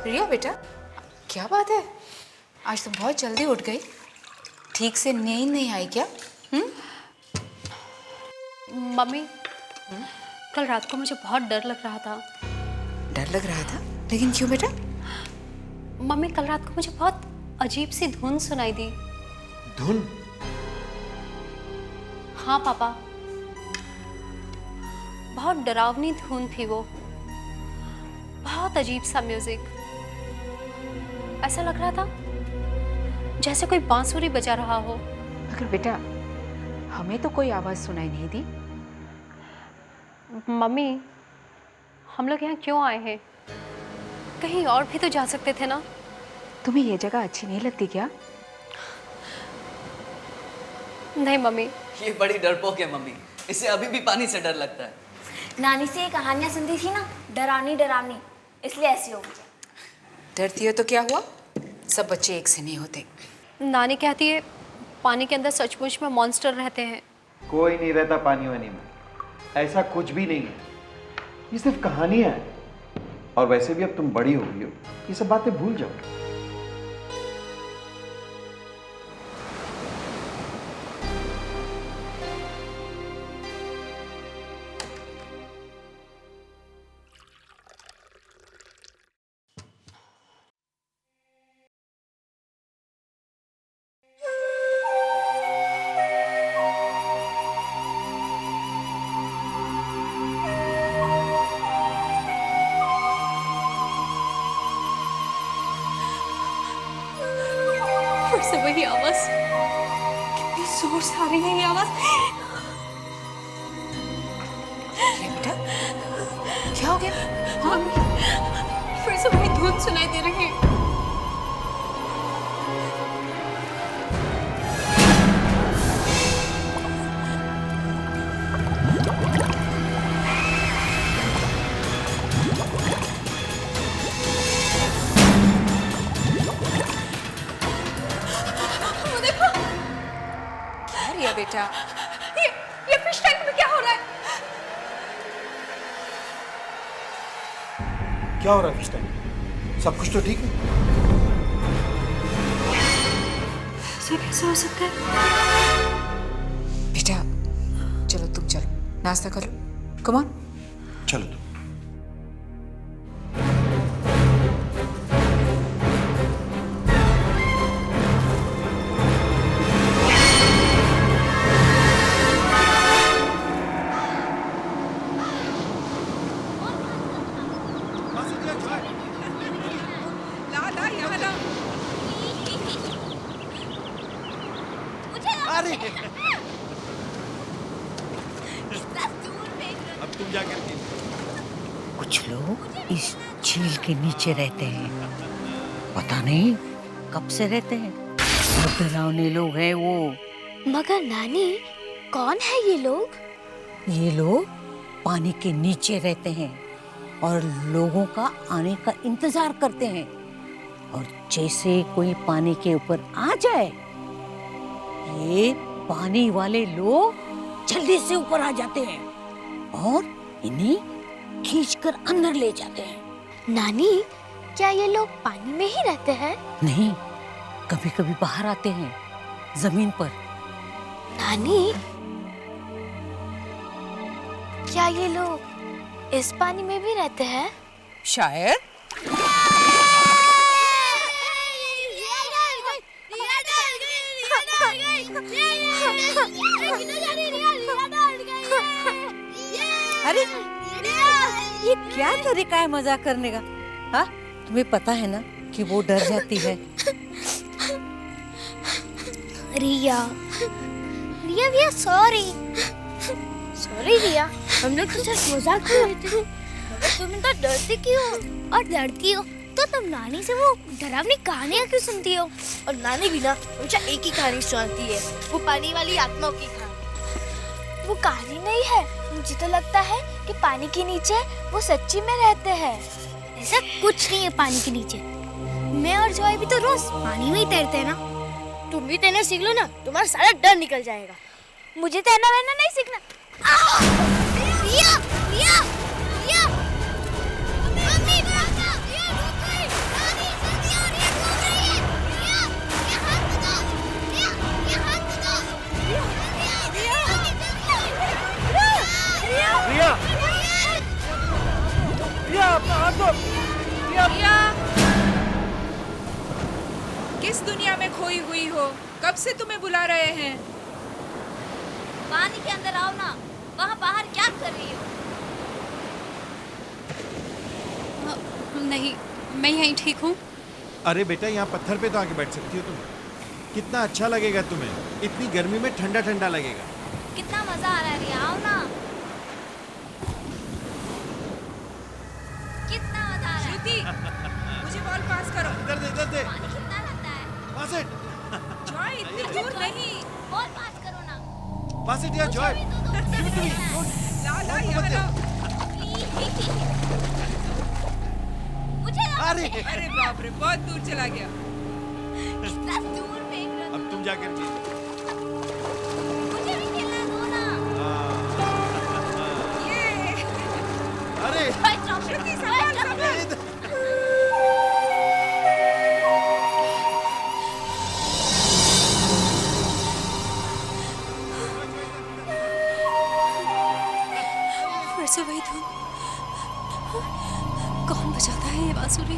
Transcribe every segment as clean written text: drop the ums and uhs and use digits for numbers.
रिया बेटा, क्या बात है? आज तुम बहुत जल्दी उठ गई। ठीक से नींद नहीं आई क्या? मम्मी, कल रात को मुझे बहुत डर लग रहा था। डर लग रहा था? लेकिन क्यों बेटा? मम्मी, कल रात को मुझे बहुत अजीब सी धुन सुनाई दी। धुन? हाँ पापा, बहुत डरावनी धुन थी वो। बहुत अजीब सा म्यूजिक। ऐसा लग रहा था जैसे कोई बांसुरी बजा रहा हो। मगर बेटा, हमें तो कोई आवाज सुनाई नहीं दी। मम्मी, हम लोग यहाँ क्यों आए हैं? कहीं और भी तो जा सकते थे ना। तुम्हें ये जगह अच्छी नहीं लगती क्या? नहीं मम्मी। ये बड़ी डरपोक है मम्मी, इसे अभी भी पानी से डर लगता है। नानी से ये कहानियां सुनती थी ना, डरावनी डरावनी, इसलिए ऐसी हो गई। डरती हो तो क्या हुआ? सब बच्चे एक से नहीं होते। नानी कहती है पानी के अंदर सचमुच में मॉन्स्टर रहते हैं। कोई नहीं रहता पानी वानी में, ऐसा कुछ भी नहीं है। ये सिर्फ कहानियां हैं। और वैसे भी अब तुम बड़ी हो गई हो, ये सब बातें भूल जाओ। फिर से वही आवाज, कितनी जोर से आ रही है ये आवाज। रिया बेटा, क्या हो गया? हाँ? फिर से वही धुन सुनाई दे रही है। क्या रिया बेटा? ये फिश टैंक में क्या हो रहा है? क्या हो रहा है इस टाइम? सब कुछ तो ठीक है? ऐसा कैसे हो सकता है? बेटा चलो, तुम चलो, नाश्ता कर लो। Come on. चलो तुम। अरे अब तुम जा करके। कुछ लोग इस झील के नीचे रहते हैं, पता नहीं कब से रहते हैं। बहुत डरावने लोग हैं वो। मगर नानी, कौन है ये लोग? ये लोग पानी के नीचे रहते हैं और लोगों का आने का इंतजार करते हैं। और जैसे कोई पानी के ऊपर आ जाए, ये पानी वाले लोग जल्दी से ऊपर आ जाते हैं और इन्हें खींचकर अंदर ले जाते हैं। नानी, क्या ये लोग पानी में ही रहते हैं? नहीं, कभी कभी बाहर आते हैं, जमीन पर। नानी, क्या ये लोग इस पानी में भी रहते हैं? शायद। अरे ये क्या तरीका है मजाक करने का? हाँ, तुम्हें पता है ना कि वो डर जाती है। रिया, रिया भैया, सॉरी रिया, हम लोग तो सिर्फ मजाक कर रहे थे। मगर तुम इतना डरती क्यों हो? और डरती हो तो तुम नानी से वो डरावनी कहानियाँ क्यों सुनती हो? और नानी भी ना हमेशा एक ही कहानी सुनाती है, वो पानी वाली आत्माओं की कहानी। वो कहानी नहीं है, मुझे तो लगता है कि पानी के नीचे वो सच्ची में रहते हैं। ऐसा कुछ नहीं है पानी के नीचे। मैं और जॉय भी तो रोज पानी में ही तैरते हैं ना। तुम भी तैरना सीख लो ना, तुम्हारा सारा डर निकल जाएगा। मुझे तैरना वैरना नहीं सीखना। रिया, रिया, रिया, मम्मी, रिया रुक गई। किस दुनिया में खोई हुई हो? कब से तुम्हें बुला रहे हैं? पानी के अंदर आओ ना, वहाँ बाहर क्या कर रही हो? नहीं, मैं यहीं ठीक हूँ। अरे बेटा, यहाँ पत्थर पे तो आके बैठ सकती हो तुम। कितना अच्छा लगेगा तुम्हें, इतनी गर्मी में ठंडा ठंडा लगेगा। कितना मजा आ रहा है रिया, आओ ना। कितना मजा आ रहा है। श्रुति, मुझे बॉल पास करो। इधर दे, इधर दे। पानी कितना लगता है? पास इट, जॉय, इतनी दूर नहीं। बॉल पास करो ना। पास इट यार Joy. Give it to me. ला यहाँ लाओ। प्लीज। मुझे ना अरे अरे बाप रे, बहुत दूर चला गया। कितना दूर फेंक रहे हो। अब तुम जाकर खेलो। मुझे भी खेलना दो ना। ये अरे श्रुति, संभाल संभाल। फिर से वही धुन। कौन बजाता है ये बांसुरी?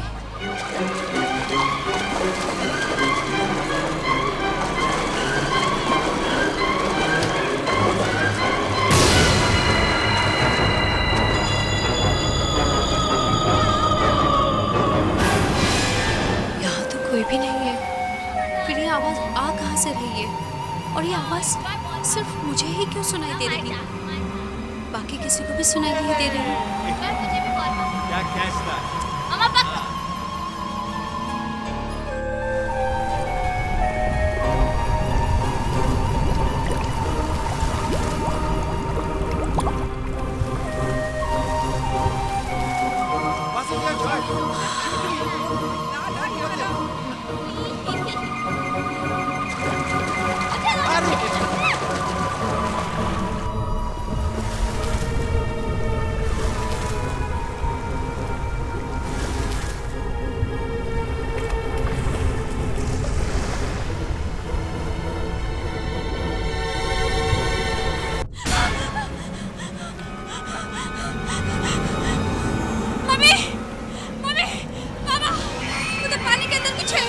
यहाँ तो कोई भी नहीं है। फिर ये आवाज आ कहाँ से रही है? और ये आवाज सिर्फ मुझे ही क्यों सुनाई दे रही है? बाकी किसी को भी सुनाई नहीं दे रही है। मुझे भी बॉल पास। क्या कैच था? मम्मा पकड़। पास इट यार जॉय। ला यहाँ लाओ। अरे मम्मी, मम्मी, पापा, उधर पानी के अंदर कुछ है।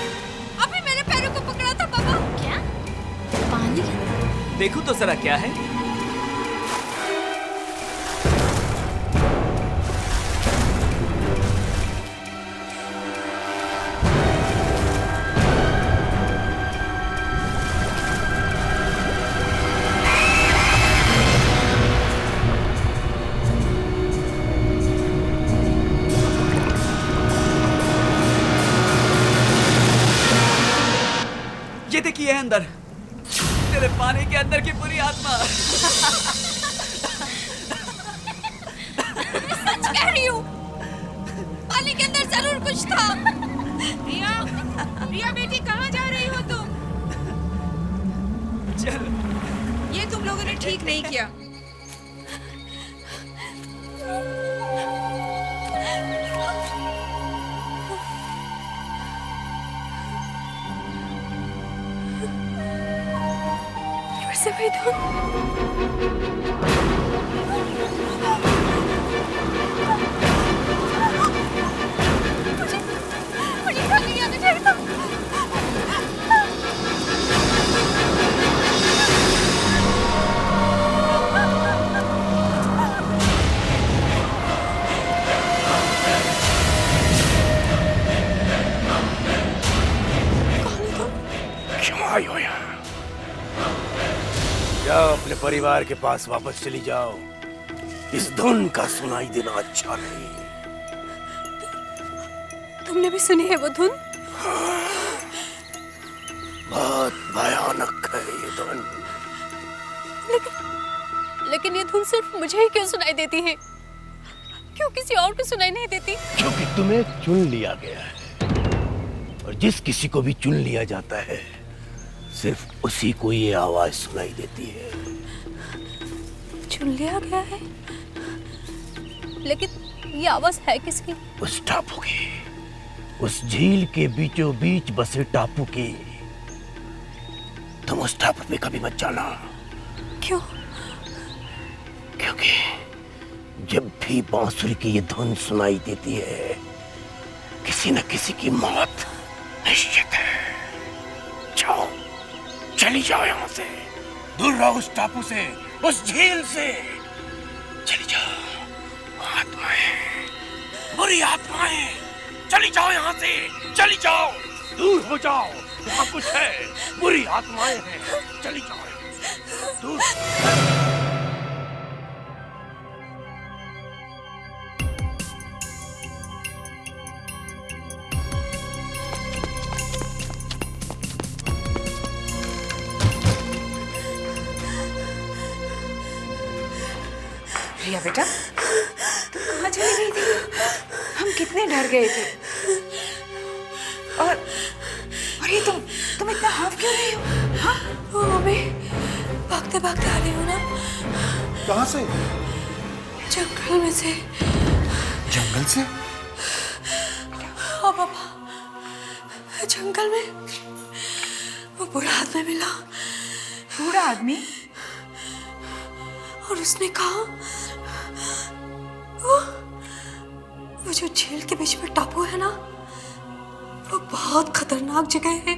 अभी मेरे पैरों को पकड़ा था पापा। क्या? पानी? देखो तो जरा क्या है। ये देखिए अंदर, तेरे पानी के अंदर की पूरी आत्मा। सच कह रही हूँ, पानी के अंदर जरूर कुछ था। रिया, रिया बेटी, कहाँ जा रही हो तुम? चल, ये तुम लोगों ने ठीक नहीं किया। फिर से वही धुन। मुझे घर नहीं आना चाहिए था। क्यों आई हो यहाँ? जाओ अपने परिवार के पास वापस चली जाओ। इस धुन का सुनाई देना अच्छा नहीं। तुमने भी सुनी है वो धुन? बहुत भयानक है ये धुन। लेकिन ये धुन सिर्फ मुझे ही क्यों सुनाई देती है? क्यों किसी और को सुनाई नहीं देती? क्योंकि तुम्हें चुन लिया गया है, और जिस किसी को भी चुन लिया जाता है सिर्फ उसी को ये आवाज सुनाई देती है। चुन लिया गया है, लेकिन ये आवाज है किसकी? उस टापू की, उस झील के बीचों बीच बसे टापू की। तुम उस टापू पे कभी मत जाना। क्यों? क्योंकि जब भी बांसुरी की ये धुन सुनाई देती है, किसी न किसी की मौत निश्चित है। चली जाओ यहाँ से, दूर रहो उस टापू से, उस झील से। चली जाओ आत्माएं, बुरी आत्माएं, चली जाओ यहाँ से, चली जाओ, दूर हो जाओ, वहाँ कुछ है, बुरी आत्माएं हैं, चली जाओ दूर। रिया बेटा, तुम कहाँ चली गई थी? हम कितने डर गए थे। और ये तुम इतना हाफ क्यों रही हो? हाँ? ओ मम्मी, भागते भागते आ रही हूँ ना। कहाँ से? जंगल में से। जंगल से? हाँ पापा, जंगल में वो बूढ़ा आदमी मिला। बूढ़ा आदमी? और उसने कहा वो जो झील के बीच में टापू है ना, वो बहुत खतरनाक जगह है।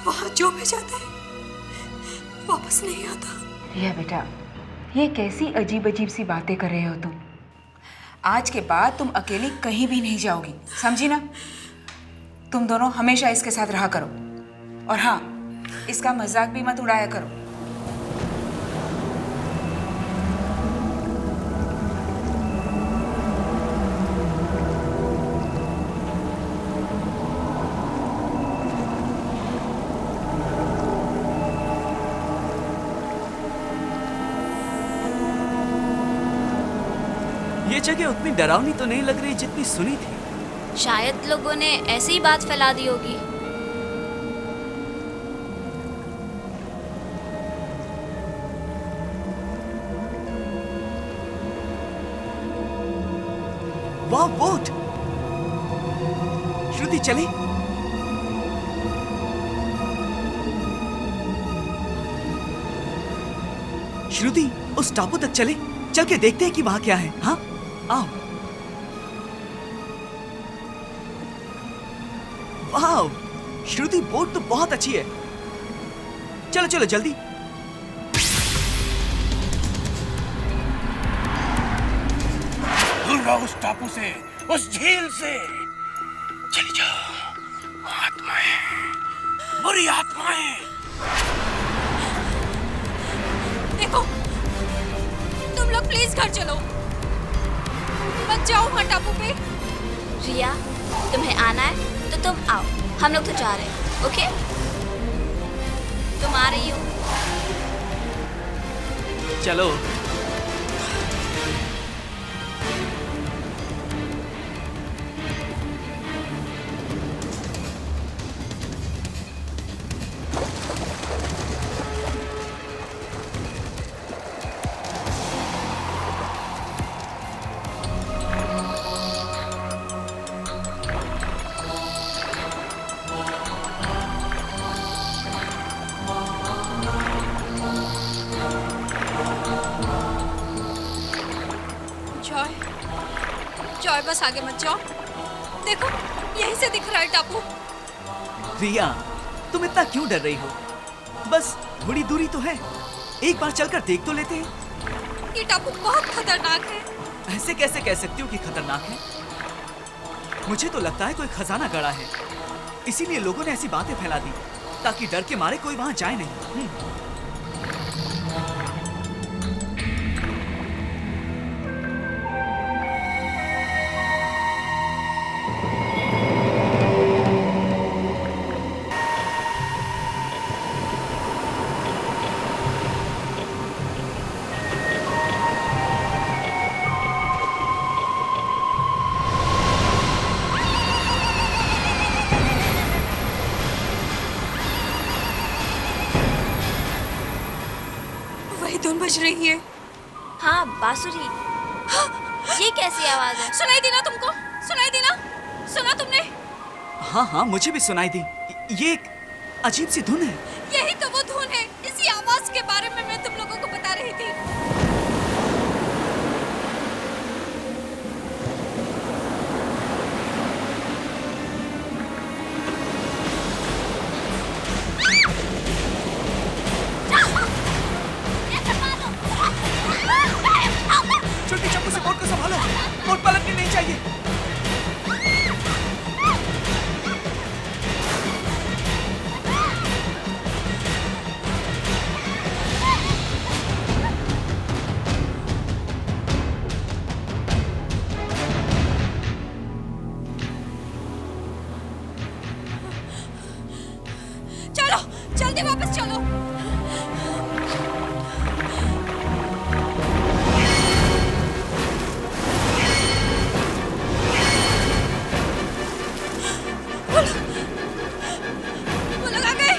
वहां जो भी जाता है वापस नहीं आता। रिया बेटा, ये कैसी अजीब अजीब सी बातें कर रहे हो तुम? आज के बाद तुम अकेली कहीं भी नहीं जाओगी, समझी ना? तुम दोनों हमेशा इसके साथ रहा करो। और हाँ, इसका मजाक भी मत उड़ाया करो। ये जगह उतनी डरावनी तो नहीं लग रही जितनी सुनी थी। शायद लोगों ने ऐसी ही बात फैला दी होगी। वाह, बोट! श्रुति चली। श्रुति, उस टापू तक चले, चल के देखते हैं कि वहां क्या है। हाँ, आओ। वाह, श्रुति, बोट तो बहुत अच्छी है। चलो चलो जल्दी। दूर रहो उस टापू से, उस झील से, चली जाओ आत्माएं, बुरी आत्माएं। देखो, तुम लोग प्लीज घर चलो, मत जाओ वहाँ टापू पे। रिया, तुम्हें आना है तो तुम आओ, हम लोग तो जा रहे हैं। ओके, तुम आ रही हो? चलो। जॉय, बस आगे मत जाओ। देखो, यहीं से दिख रहा है टापू। रिया, तुम इतना क्यों डर रही हो? बस थोड़ी दूरी तो है, एक बार चलकर देख तो लेते हैं। ये टापू बहुत खतरनाक है। ऐसे कैसे कह सकती हो कि खतरनाक है? मुझे तो लगता है कोई खजाना गड़ा है, इसीलिए लोगों ने ऐसी बातें फैला दी ताकि डर के मारे कोई वहां जाए नहीं। धुन बज रही है। हाँ, बांसुरी। ये कैसी आवाज है? सुनाई दी ना तुमको? सुनाई दी ना? सुना तुमने? हाँ हाँ, मुझे भी सुनाई दी। ये एक अजीब सी धुन है। यही तो वो धुन है। इसी आवाज के बारे में मैं तुम लोगों को बता रही थी। जल्दी वापस चलो। वो लोग आ गए।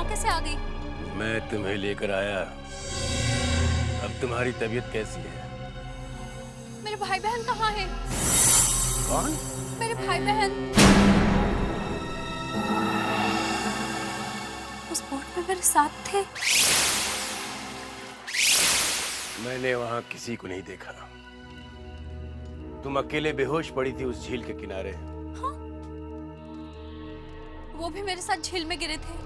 कैसे आ गई? मैं तुम्हें लेकर आया। अब तुम्हारी तबीयत कैसी है? मेरे भाई बहन कहाँ हैं? कौन? मेरे भाई बहन उस बोट में मेरे साथ थे। मैंने वहां किसी को नहीं देखा। तुम अकेले बेहोश पड़ी थी उस झील के किनारे। हाँ? वो भी मेरे साथ झील में गिरे थे।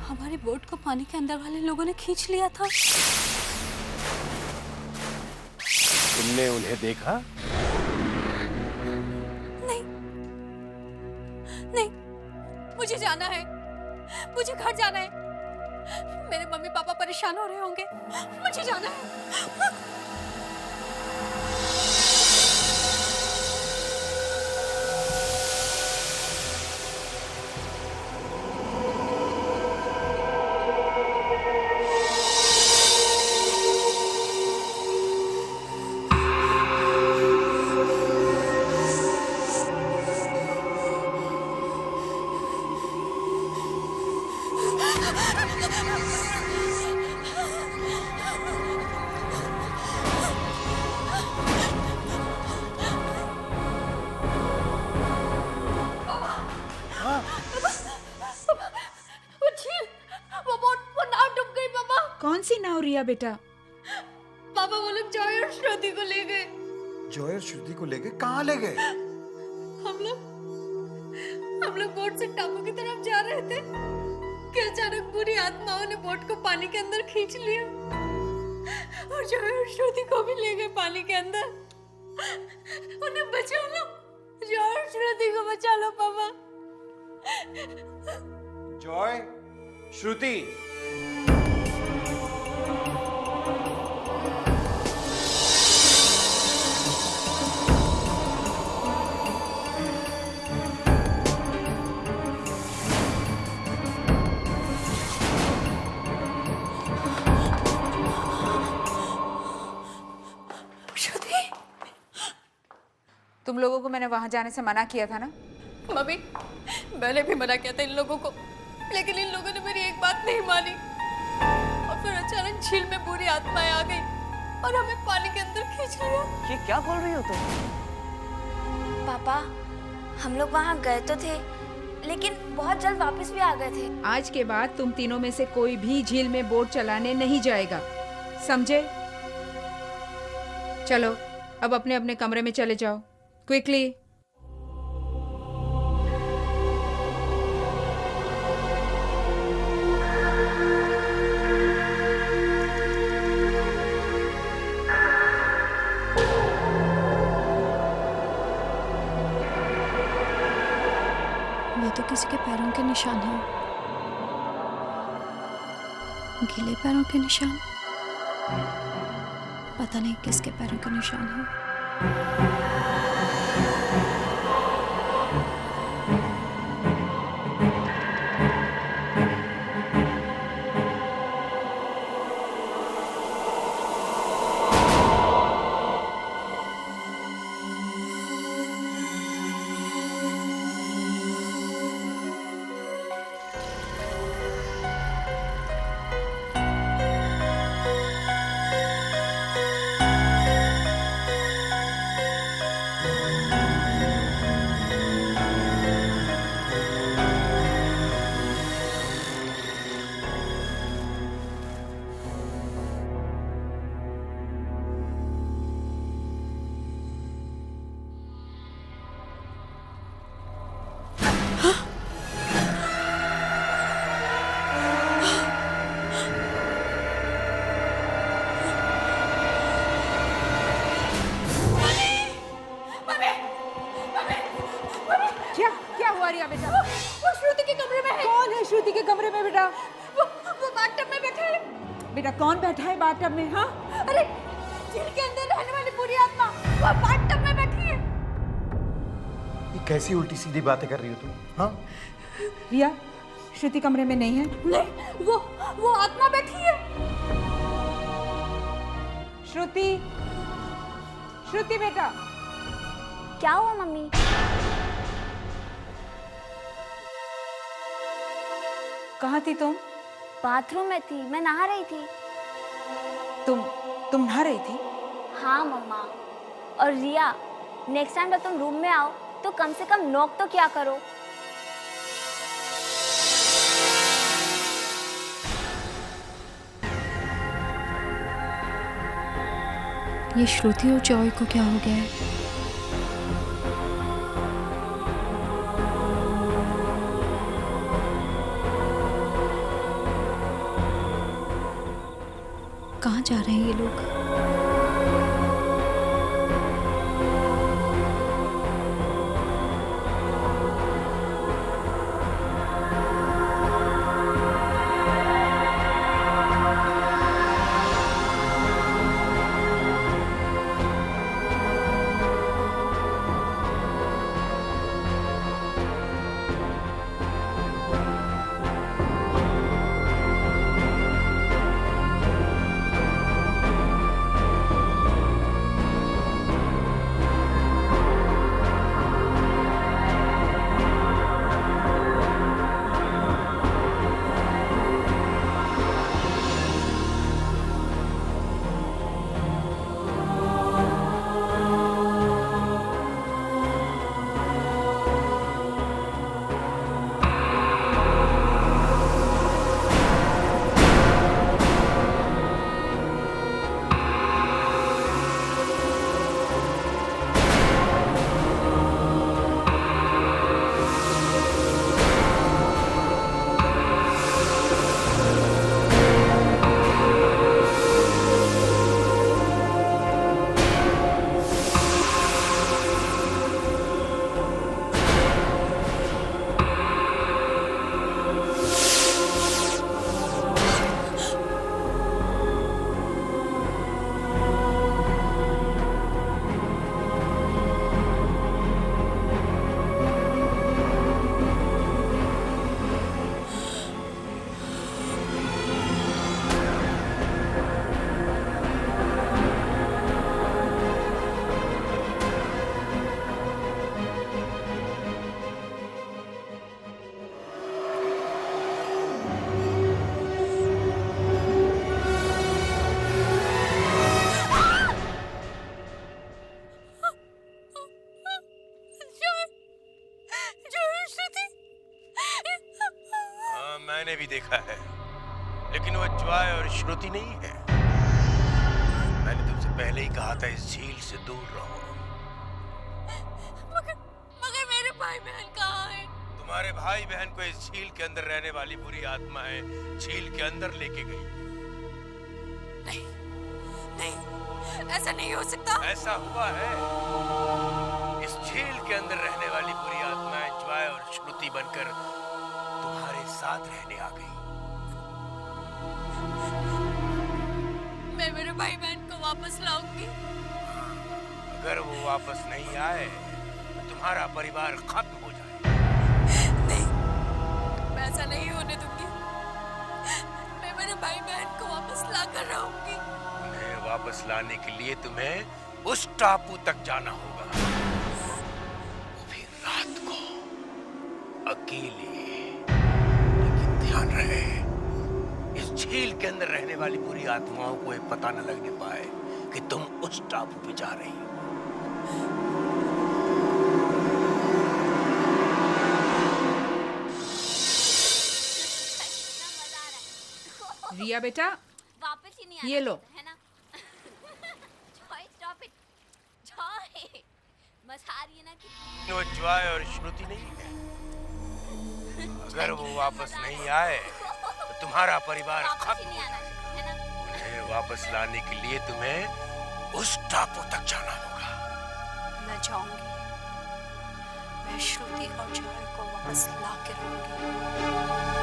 हमारी बोट को पानी के अंदर वाले लोगों ने खींच लिया था। तुमने उन्हें देखा? नहीं, नहीं, मुझे जाना है, मुझे घर जाना है। मेरे मम्मी पापा परेशान हो रहे होंगे, मुझे जाना है। वो झील, वो नाव डूब गई पापा। कौन सी नाव रिया बेटा? पापा वो लोग जॉय और श्रुति को ले गए। जॉय और श्रुति को ले गए? कहाँ ले गए? हम लोग बोट से टापू की तरफ जा रहे थे कि अचानक बुरी आत्माओं ने बोट को पानी के अंदर खींच लिया और जॉय और श्रुति को भी ले गए पानी के अंदर। उन्हें बचा लो, जॉय और श्रुति को बचा लो पापा। जॉय, श्रुति, तुम लोगों को मैंने वहां जाने से मना किया था ना? मम्मी, मैंने भी मना किया था इन लोगों को, लेकिन इन लोगों ने मेरी एक बात नहीं मानी और फिर अचानक झील में बुरी आत्माएं आ गई और हमें पानी के अंदर खींच लिया। ये क्या बोल रही हो तुम? पापा, हम लोग वहाँ गए तो थे, लेकिन बहुत जल्द वापस भी आ गए थे। आज के बाद तुम तीनों में से कोई भी झील में बोट चलाने नहीं जाएगा, समझे? चलो अब अपने अपने कमरे में चले जाओ, क्विकली। ये तो किसी के पैरों के निशान हैं, गीले पैरों के निशान। पता नहीं किसके पैरों के निशान हैं। क्या हुआ रिया बेटा? वो श्रुति के कमरे में है। कौन है श्रुति के कमरे में बेटा? वो बाथटब में बैठा है। बेटा कौन बैठा है बाथटब में? हाँ, अरे झील के अंदर रहने वाली बुरी आत्मा वो बाथटब में बैठी है। ये कैसी उल्टी सीधी बातें कर रही हो तुम? हाँ, रिया, श्रुति कमरे में नहीं है? नहीं, वो आत्मा बैठी है। श्रुति, श्रुति बेटा। क्या हुआ मम्मी? कहाँ थी तुम? बाथरूम में थी, मैं नहा रही थी। तुम नहा रही थी? हाँ मम्मा। और रिया, नेक्स्ट टाइम जब तुम रूम में आओ तो कम से कम नॉक तो क्या करो। ये श्रुति और जॉय को क्या हो गया है? कहाँ जा रहे हैं ये लोग? मैंने भी देखा है, लेकिन वो ज्वाय और श्रुति नहीं है। मैंने तुमसे पहले ही कहा था इस झील से दूर रहो। मगर मेरे भाई बहन कहाँ हैं? तुम्हारे भाई बहन को इस झील के अंदर रहने वाली बुरी आत्मा है झील के अंदर लेके गई। नहीं, ऐसा नहीं हो सकता। ऐसा हुआ है। इस झील के अंदर रहने वाली बुरी आत्माएं ज्वाय और श्रुति बनकर तुम्हारे साथ रहने आ गई। मैं मेरे भाई बहन को वापस लाऊंगी। अगर वो वापस नहीं आए तो तुम्हारा परिवार खत्म हो जाए। नहीं, मैं ऐसा नहीं होने दूंगी। मैं मेरे भाई बहन को वापस ला कर रहूंगी। उन्हें वापस लाने के लिए तुम्हें उस टापू तक जाना होगा, वो भी रात को, अकेले। लेकिन ध्यान रहे, इस झील के अंदर रहने वाली बुरी आत्माओं को ये पता न लगने पाए कि तुम उस टापू पे जा रही हो। रिया बेटा, वापस ही नहीं ये लो। है ना? Joy, stop it. जॉय, मजा आ रही है ना कि वो ज्वाय और श्रुति नहीं है। अगर वो वापस नहीं आए तो तुम्हारा परिवार वापस ही खत्म नहीं हो आना जाएगा। है ना? उन्हें वापस लाने के लिए तुम्हें उस टापू तक जाना होगा। मैं जाऊंगी। मैं श्रुति और जॉय को वापस ला के रहूंगी।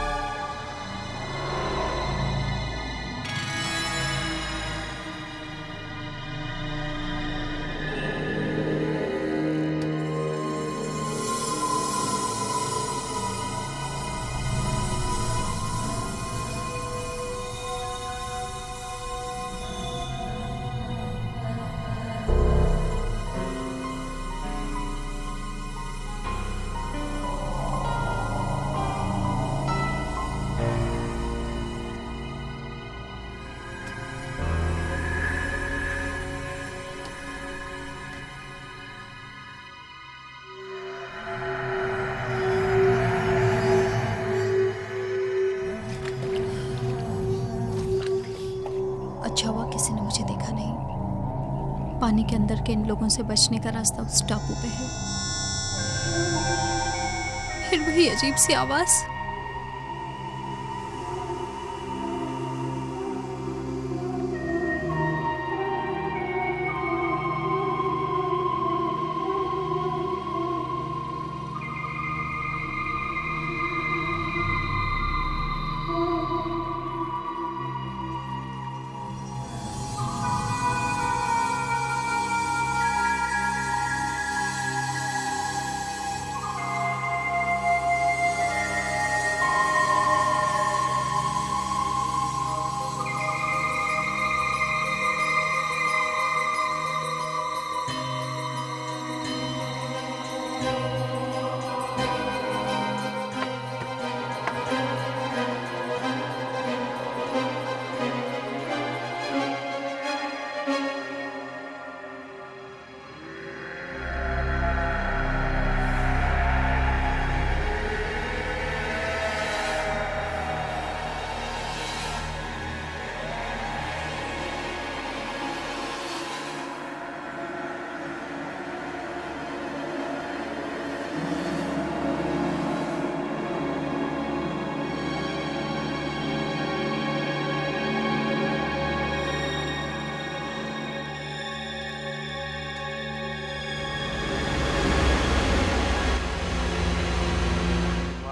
अच्छा हुआ किसी ने मुझे देखा नहीं। पानी के अंदर के इन लोगों से बचने का रास्ता उस टापू पे है। फिर वही अजीब सी आवाज।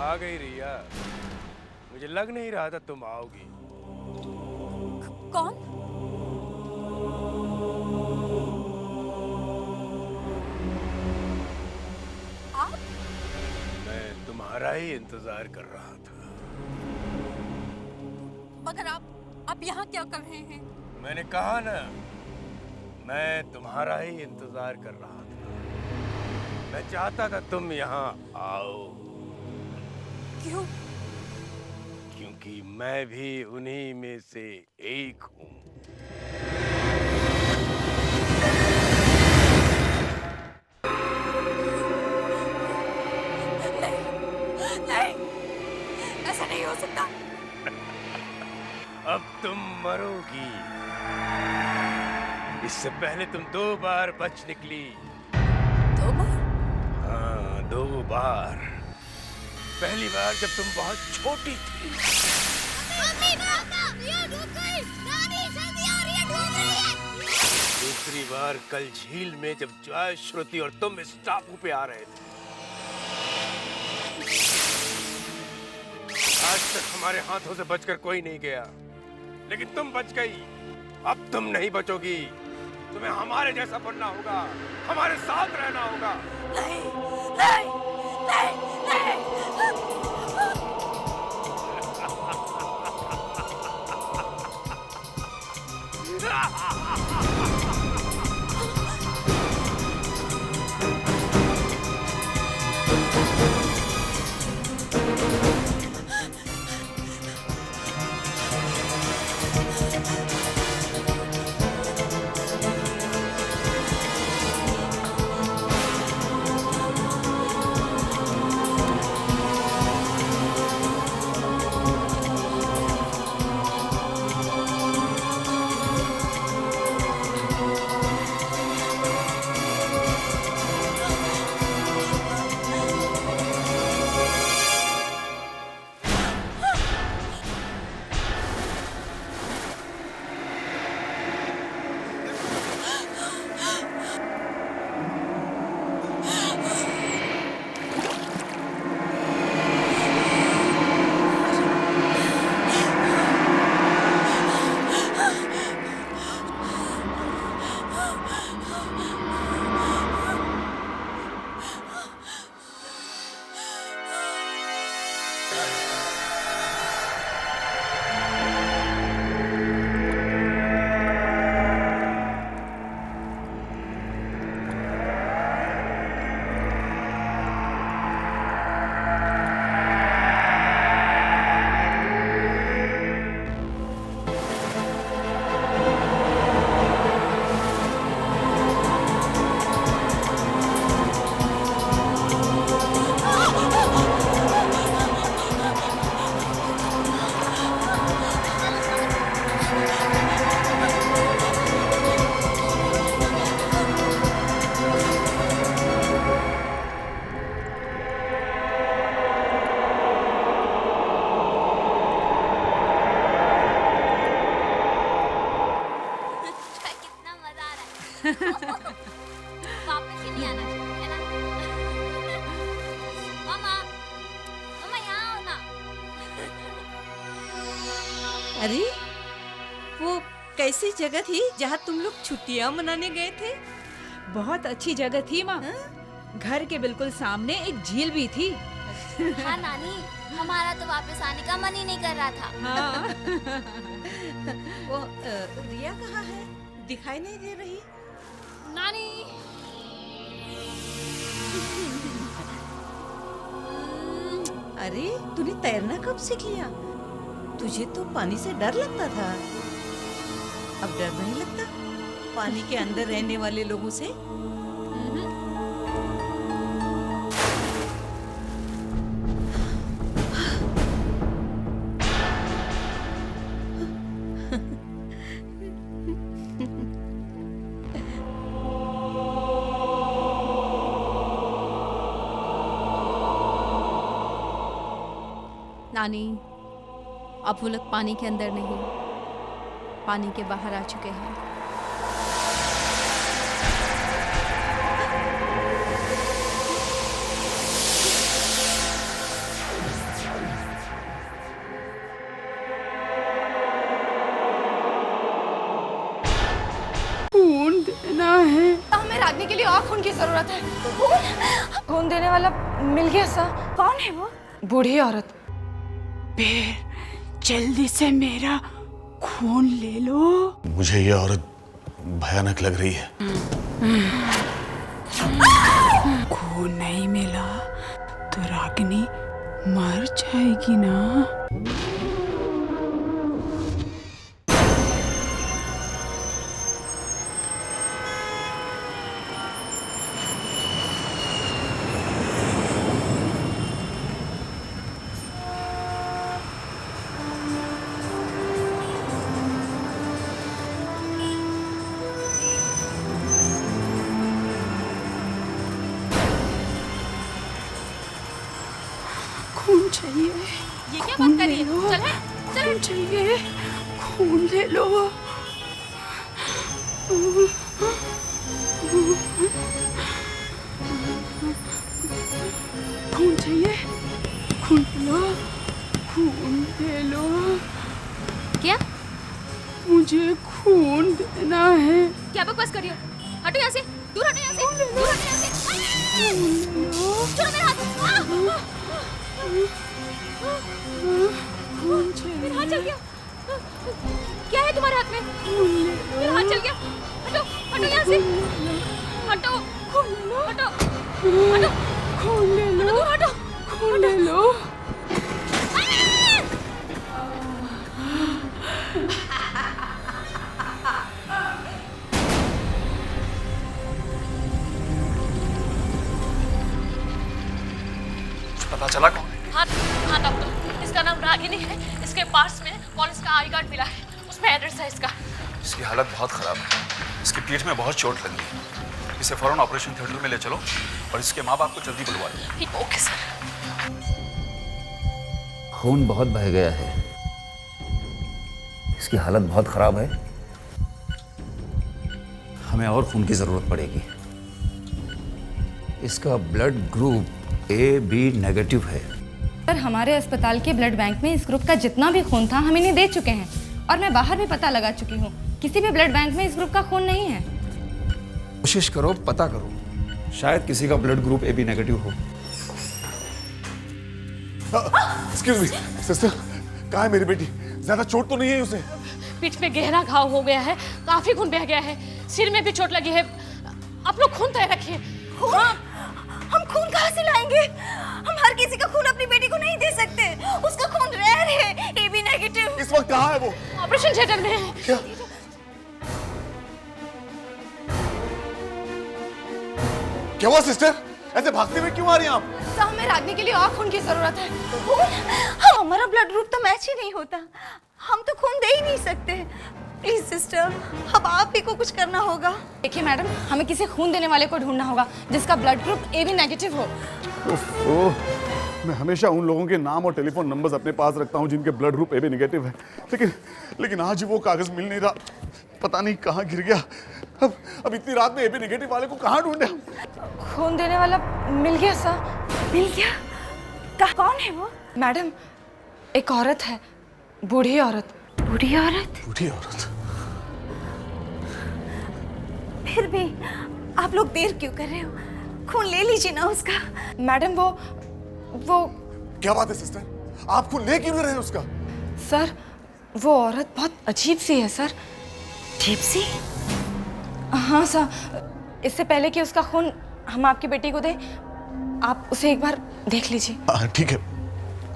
आ गई रिया, मुझे लग नहीं रहा था तुम आओगी। कौन? आप? मैं तुम्हारा ही इंतजार कर रहा था। मगर आप यहाँ क्या कर रहे हैं? मैंने कहा ना, मैं तुम्हारा ही इंतजार कर रहा था। मैं चाहता था तुम यहाँ आओ। क्यों? क्योंकि मैं भी उन्हीं में से एक हूँ। नहीं, नहीं, ऐसा नहीं हो सकता। अब तुम मरोगी। इससे पहले तुम 2 बार बच निकली। 2 बार? हाँ, 2 बार। पहली बार जब तुम बहुत छोटी थी। मम्मी रिया डूब गई। नानी जल्दी आओ, रिया डूब रही है। दूसरी बार कल झील में जब जॉय, श्रुति और तुम इस टापू पे आ रहे थे। आज तक हमारे हाथों से बचकर कोई नहीं गया, लेकिन तुम बच गई। अब तुम नहीं बचोगी। तुम्हें हमारे जैसा बनना होगा, हमारे साथ रहना होगा। नहीं, नहीं, नहीं, नहीं। वापस ही नहीं आना चाहिए, है ना? मामा, मामा यहाँ आओ ना। अरे वो कैसी जगह थी जहाँ तुम लोग छुट्टियाँ मनाने गए थे? बहुत अच्छी जगह थी माँ। घर के बिल्कुल सामने एक झील भी थी। हाँ नानी, हमारा तो वापस आने का मन ही नहीं कर रहा था। हाँ। वो रिया कहाँ है? दिखाई नहीं दे रही। नानी, अरे तूने तैरना कब सीख लिया? तुझे तो पानी से डर लगता था, अब डर नहीं लगता पानी के अंदर रहने वाले लोगों से? नानी, अब वो लोग पानी के अंदर नहीं, पानी के बाहर आ चुके हैं। खून देना है। हमें रागनी के लिए और खून की जरूरत है। खून देने वाला मिल गया सा। कौन है वो? बूढ़ी औरत। बेर, जल्दी से मेरा खून ले लो। मुझे ये औरत भयानक लग रही है। खून नहीं मिला तो रागिनी मर जाएगी ना। खून चाहिए। ये क्या बात कर रही है? चल है, चल। खून चाहिए, खून ले लो। खून चाहिए, खून लो, खून ले लो। क्या? मुझे खून देना है। क्या बकवास कर रही हो? हटो यहाँ से, दूर हटो यहाँ से, दूर हटो यहाँ से। छोड़ो मेरा हाथ। खून चाहिए। मेरा हाथ चल गया। क्या है तुम्हारे हाथ में? मेरा हाथ चल गया। हटो, हटो यहाँ से। हटो, हटो, हटो। खून ले लो, दूर हटो, खून ले लो। पता चला कौन? हाँ हाँ डॉक्टर, इसका नाम रागिनी है। इसके पास में पुलिस का आई कार्ड मिला है, उसमें एड्रेस है इसका। इसकी हालत बहुत खराब है, इसकी पीठ में बहुत चोट लगी है। इसे फौरन ऑपरेशन थिएटर में ले चलो और इसके माँ बाप को जल्दी बुलवा लो। Okay sir. खून बहुत बह गया है, इसकी हालत बहुत खराब है, हमें और खून की जरूरत पड़ेगी। इसका ब्लड ग्रुप AB नेगेटिव है। सर, हमारे अस्पताल के ब्लड बैंक में इस ग्रुप का जितना भी खून था हम इन्हें दे चुके हैं और मैं बाहर भी पता लगा चुकी हूँ, किसी भी ब्लड बैंक में इस ग्रुप का खून नहीं है। कोशिश करो, पता करो, शायद किसी का ब्लड ग्रुप AB नेगेटिव हो। एक्सक्यूज मी सिस्टर, कहाँ है मेरी बेटी? ज्यादा चोट तो नहीं है उसे? पीठ में गहरा घाव हो गया है, काफी खून बह गया है, सिर में भी चोट लगी है। आप लोग खून तय रखिए। हाँ, हम खून कहाँ से लाएंगे? हम हर किसी का खून अपनी बेटी को नहीं दे सकते, उसका खून रेयर है, AB नेगेटिव। इस वक्त कहाँ है वो? ऑपरेशन थिएटर में है। क्या? क्या हुआ सिस्टर? ऐसे भागते हुए क्यों आ रही हैं आप? तो हमें रागनी के लिए और खून की जरूरत है। खून? हमारा ब्लड ग्रुप तो मैच ही नहीं होता, हम तो खून दे ही नहीं सकते। प्लीज सिस्टर, अब आप ही को कुछ करना होगा। देखिए मैडम, हमें किसी खून देने वाले को ढूंढना होगा जिसका ब्लड ग्रुप AB नेगेटिव हो। मैं हमेशा उन लोगों के नाम और टेलीफोन नंबर्स अपने पास रखता हूँ जिनके ब्लड ग्रुप AB नेगेटिव है, लेकिन आज वो कागज मिल नहीं रहा, पता नहीं कहाँ गिर गया। अब इतनी रात में AB नेगेटिव वाले को कहाँ ढूंढे हम? खून देने वाला मिल गया सर। मिल गया? कौन है वो? मैडम, एक औरत है, बूढ़ी औरत। बूढ़ी औरत? बूढ़ी औरत? फिर भी आप लोग देर क्यों कर रहे हो? खून ले लीजिए ना उसका। मैडम, वो क्या बात है सिस्टर, आप खून ले क्यों नहीं रहे उसका? सर, वो औरत बहुत अजीब सी है सर। अजीब सी? हाँ सर, इससे पहले कि उसका खून हम आपकी बेटी को दें, आप उसे एक बार देख लीजिए। हाँ ठीक है,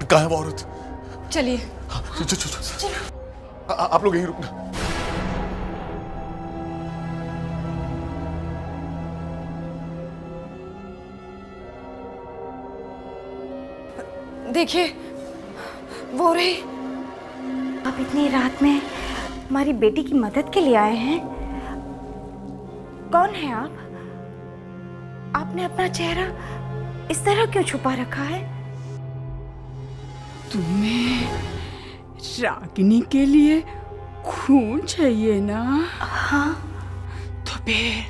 कहाँ है वो औरत? चलिए। चलो, आप लोग यहीं रुकना। देखिए, वो रही। आप इतनी रात में हमारी बेटी की मदद के लिए आए हैं? कौन है आप? आपने अपना चेहरा इस तरह क्यों छुपा रखा है? तुम्हें रागिनी के लिए खून चाहिए ना? हाँ। तो फिर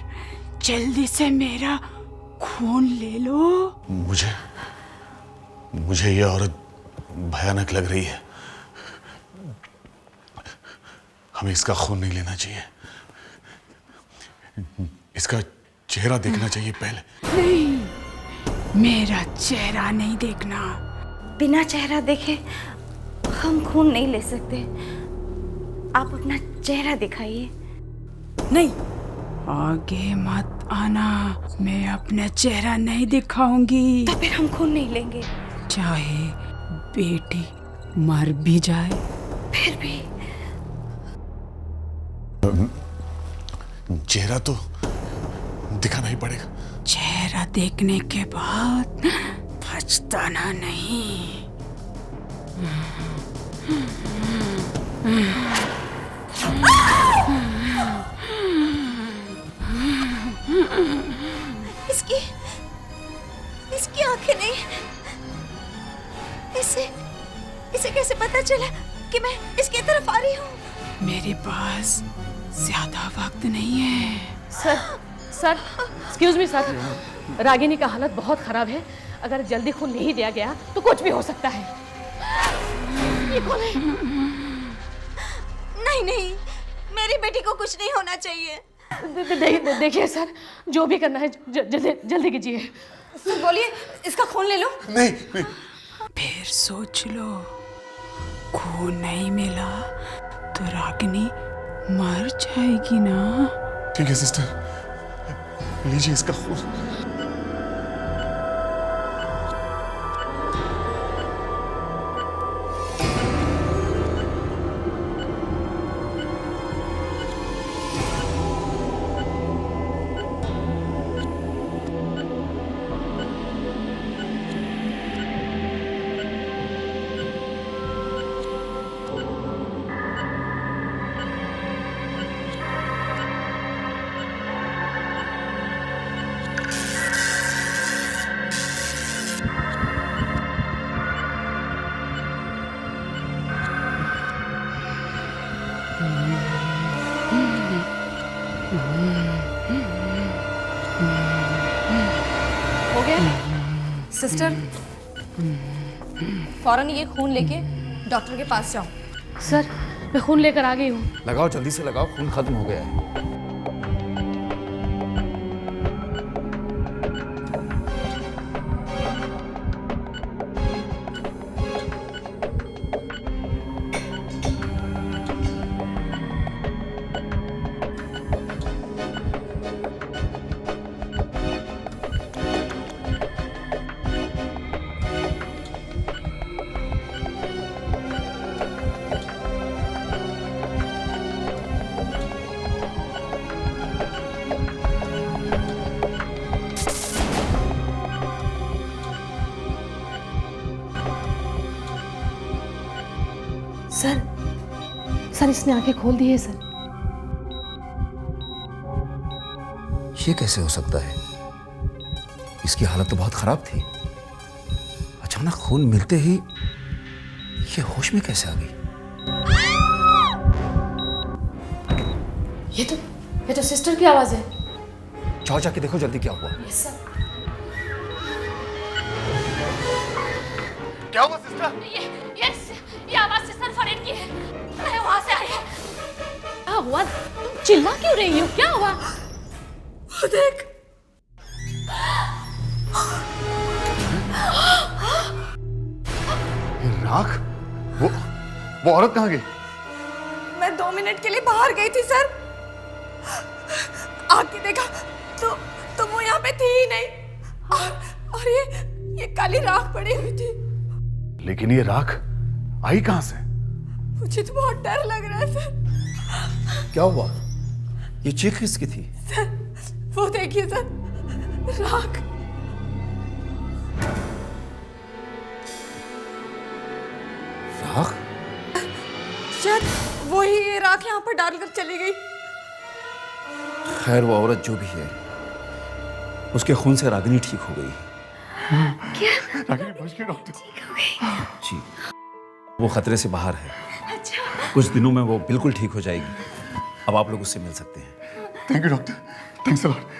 जल्दी से मेरा खून ले लो। मुझे ये औरत भयानक लग रही है, हमें इसका खून नहीं लेना चाहिए, इसका चेहरा देखना चाहिए पहले। नहीं, मेरा चेहरा नहीं देखना। बिना चेहरा देखे हम खून नहीं ले सकते, आप अपना चेहरा दिखाइए। नहीं, आगे मत आना, मैं अपना चेहरा नहीं दिखाऊंगी। तो फिर हम खून नहीं लेंगे, चाहे बेटी मर भी जाए। फिर भी चेहरा तो दिखाना ही पड़ेगा। चेहरा देखने के बाद पछताना नहीं। इसकी आंखें नहीं, इसे कैसे पता चला कि मैं इसकी तरफ आ रही हूँ? मेरे पास ज्यादा वक्त नहीं है। Sir excuse me sir, Ragini का हालत बहुत खराब है। अगर जल्दी खून नहीं दिया गया तो कुछ भी हो सकता है। ये कौन है? नहीं, मेरी बेटी को कुछ नहीं होना चाहिए। देखिए सर, जो भी करना है जल्दी कीजिए। सर बोलिए, इसका खून ले लो। नहीं। फिर सोच लो, खून नहीं मिला तो रागिनी मर जाएगी ना। ठीक है सिस्टर, लीजिए इसका खून। हो गया? सिस्टर, फौरन ये खून लेके डॉक्टर के पास जाओ। सर मैं खून लेकर आ गई हूँ। लगाओ, जल्दी से लगाओ, खून खत्म हो गया है। सर इसने आंखें खोल दी है सर। ये कैसे हो सकता है? इसकी हालत तो बहुत खराब थी। अचानक खून मिलते ही ये होश में कैसे आ गई? ये तो सिस्टर की आवाज है। जाओ जाके देखो जल्दी क्या हुआ। Yes sir. क्या हुआ सिस्टर? ये आवाज सिस्टर फरीद की है। मैं वहां से आई। क्या हुआ? तुम चिल्ला क्यों रही हो? क्या हुआ? वो देख। राख? वो औरत कहाँ गई? मैं 2 मिनट के लिए बाहर गई थी सर। आके देखा तो वो यहाँ पे थी ही नहीं। और ये काली राख पड़ी हुई थी। लेकिन ये राख आई कहाँ से? मुझे तो बहुत डर लग रहा है सर। क्या हुआ? ये चीख किसकी थी? सर वो देखिए सर, राख। राख? शायद वही ये राख यहाँ पर डालकर चली गई। खैर वो औरत जो भी है, उसके खून से रागिनी ठीक हो गई। क्या? रागिनी बच गई डॉक्टर? ठीक हो गई। जी, वो खतरे से बाहर है। अच्छा। कुछ दिनों में वो बिल्कुल ठीक हो जाएगी। अब आप लोग उससे मिल सकते हैं। Thank you doctor, thanks a lot.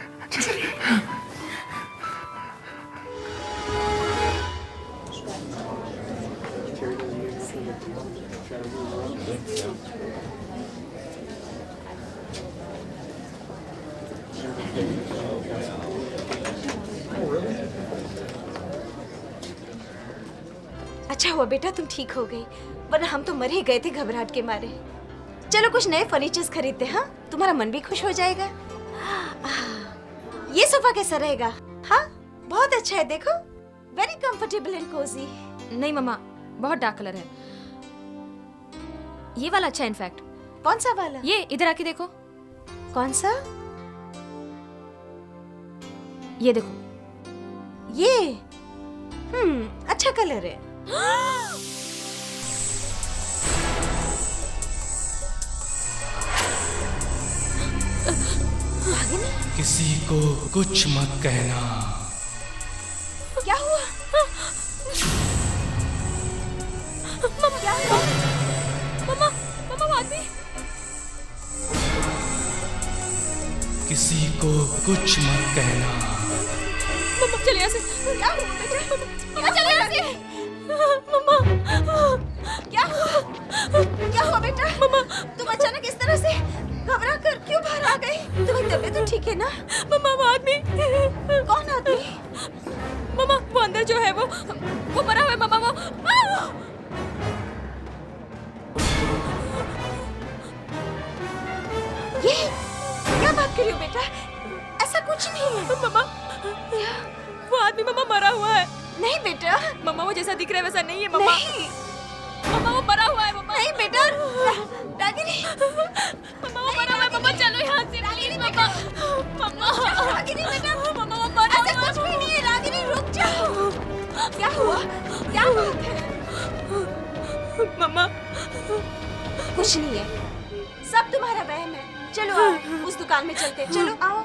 अच्छा हुआ बेटा तुम ठीक हो गई, वरना हम तो मर ही गए थे घबराहट के मारे। चलो कुछ नए फर्नीचर्स खरीदते, हाँ तुम्हारा मन भी खुश हो जाएगा। ये सोफा कैसा रहेगा? हाँ बहुत अच्छा है, देखो वेरी कंफर्टेबल एंड कोजी। नहीं मम्मा, बहुत डार्क कलर है। ये वाला अच्छा है इनफैक्ट। कौन सा वाला? ये इधर आके देखो। कौन सा? ये देखो। ये अच्छा कलर है। किसी को कुछ मत कहना। क्या हुआ? किसी को कुछ मत कहना। मम्मा चले यहाँ से। क्या हुआ बेटा? मम्मा चले यहाँ से। मम्मा क्या हुआ? क्या हुआ बेटा? मम्मा तुम अचानक इस तरह से घबरा कर क्यों बाहर आ गई? तुम्हारी तबीयत तो ठीक है ना? मम्मा वो आदमी। कौन आदमी? मम्मा वो अंदर जो है वो मरा हुआ है मम्मा। वो ये क्या बात कर रही हो बेटा? ऐसा कुछ नहीं है। मम्मा वो आदमी मम्मा मरा हुआ है। नहीं बेटा। मम्मा वो जैसा दिख रहा है वैसा नहीं है मम्मा। नहीं मम्मा वो मरा हुआ है मम्मा। नहीं बेटा। रागिनी मम्मा वो मरा हुआ है मम्मा। चलो यहाँ से प्लीज मम्मा। मम्मा रागिनी बेटा। मम्मा वो मरा हुआ है। ऐसा कुछ भी नहीं है रागिनी, रुक जाओ। क्या हुआ? क्या बात है? मम्मा कुछ नहीं है, सब तुम्हारा वहम है। चलो आओ उस दुकान में चलते हैं। चलो आओ।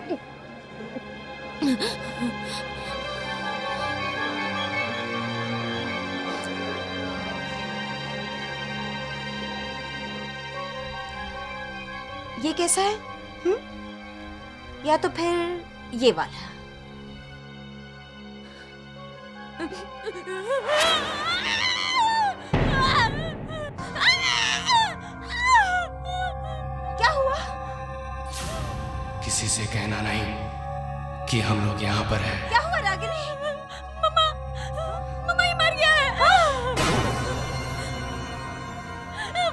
ये कैसा है? या तो फिर ये वाला? क्या हुआ? किसी से कहना नहीं कि हम लोग यहाँ पर हैं। क्या हुआ रागिनी? मम्मा ये मर गया है।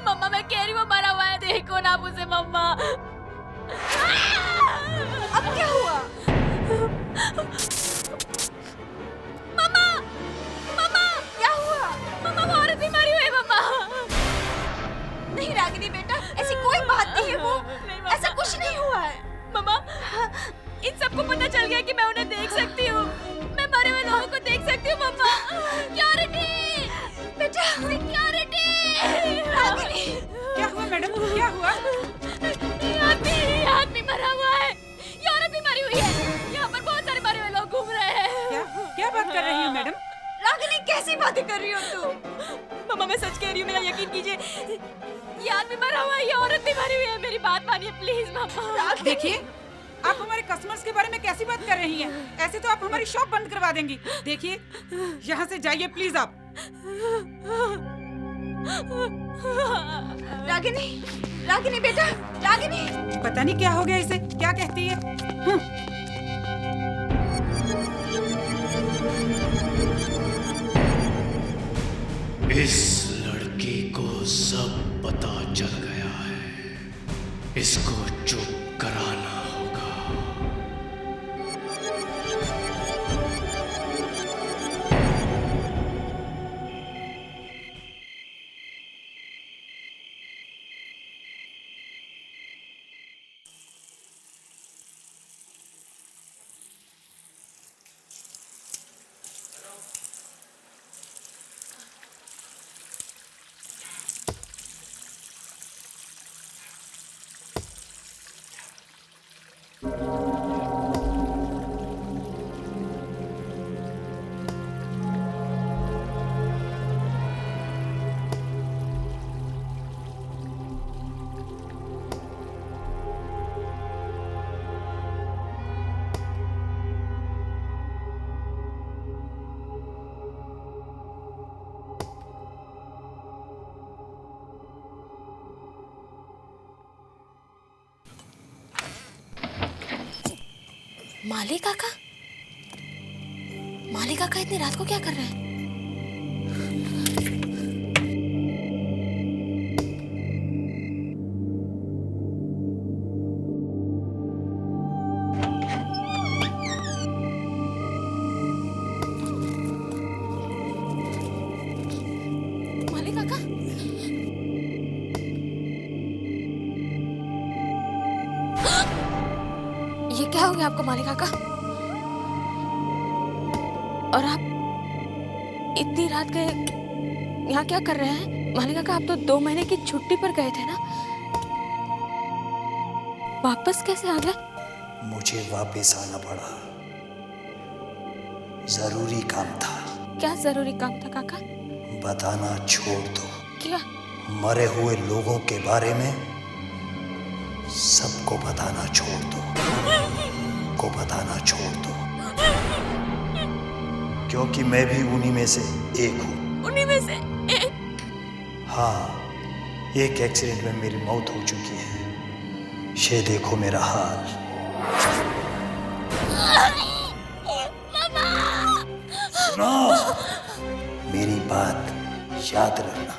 मम्मा मैं कह रही हूँ वो मरा हुआ है। देखो ना मुझे मम्मा। अब क्या हुआ? मम्मा मम्मा क्या हुआ? मम्मा वो औरत भी मरी हुई है मम्मा। नहीं रागिनी बेटा, ऐसी कोई बात नहीं है। वो ऐसा कुछ नहीं हुआ है। मम्मा इन सबको पता चल गया कि मैं उन्हें देख सकती हूँ। मैं मरे हुए लोगों को देख सकती हूँ मम्मा। सिक्योरिटी बेटा, सिक्योरिटी। रागिनी क्या हुआ मैडम? क्या हुआ? ये आदमी मरा हुआ है। ये औरत भी मरी हुई है। यहाँ पर बहुत सारे मरे हुए लोग घूम रहे हैं। क्या बात कर रही हो मैडम? रागिनी कैसी बातें कर रही हो तुम? मम्मा मैं सच कह रही हूँ, मेरा यकीन कीजिए। ये आदमी मरा हुआ है, ये औरत भी मरी हुई है। मेरी बात मानिए प्लीज मम्मा। देखिए आप हमारे कस्टमर्स के बारे में कैसी बात कर रही हैं? ऐसे तो आप हमारी शॉप बंद करवा देंगी। देखिए यहाँ से जाइए प्लीज आप। रागिनी रागिनी बेटा, रागिनी। पता नहीं क्या हो गया इसे, क्या कहती है? इस लड़की को सब पता चल गया है। इसको चुप कराना होगा। माली काका? माली काका इतनी रात को क्या कर रहे हैं? माली काका? ये क्या हो गया आपको माली काका? और आप इतनी रात के यहाँ क्या कर रहे हैं? माली काका आप तो 2 महीने की छुट्टी पर गए थे ना, वापस कैसे आ गए? मुझे वापस आना पड़ा, जरूरी काम था। क्या जरूरी काम था काका? बताना छोड़ दो। क्या? मरे हुए लोगों के बारे में सबको बताना छोड़ दो, को बताना छोड़ दो, क्योंकि मैं भी उन्हीं में से एक हूँ। उन्हीं में से एक? हाँ, एक एक्सीडेंट में मेरी मौत हो चुकी है। ये देखो मेरा हाल। सुनो, मेरी बात याद रखना।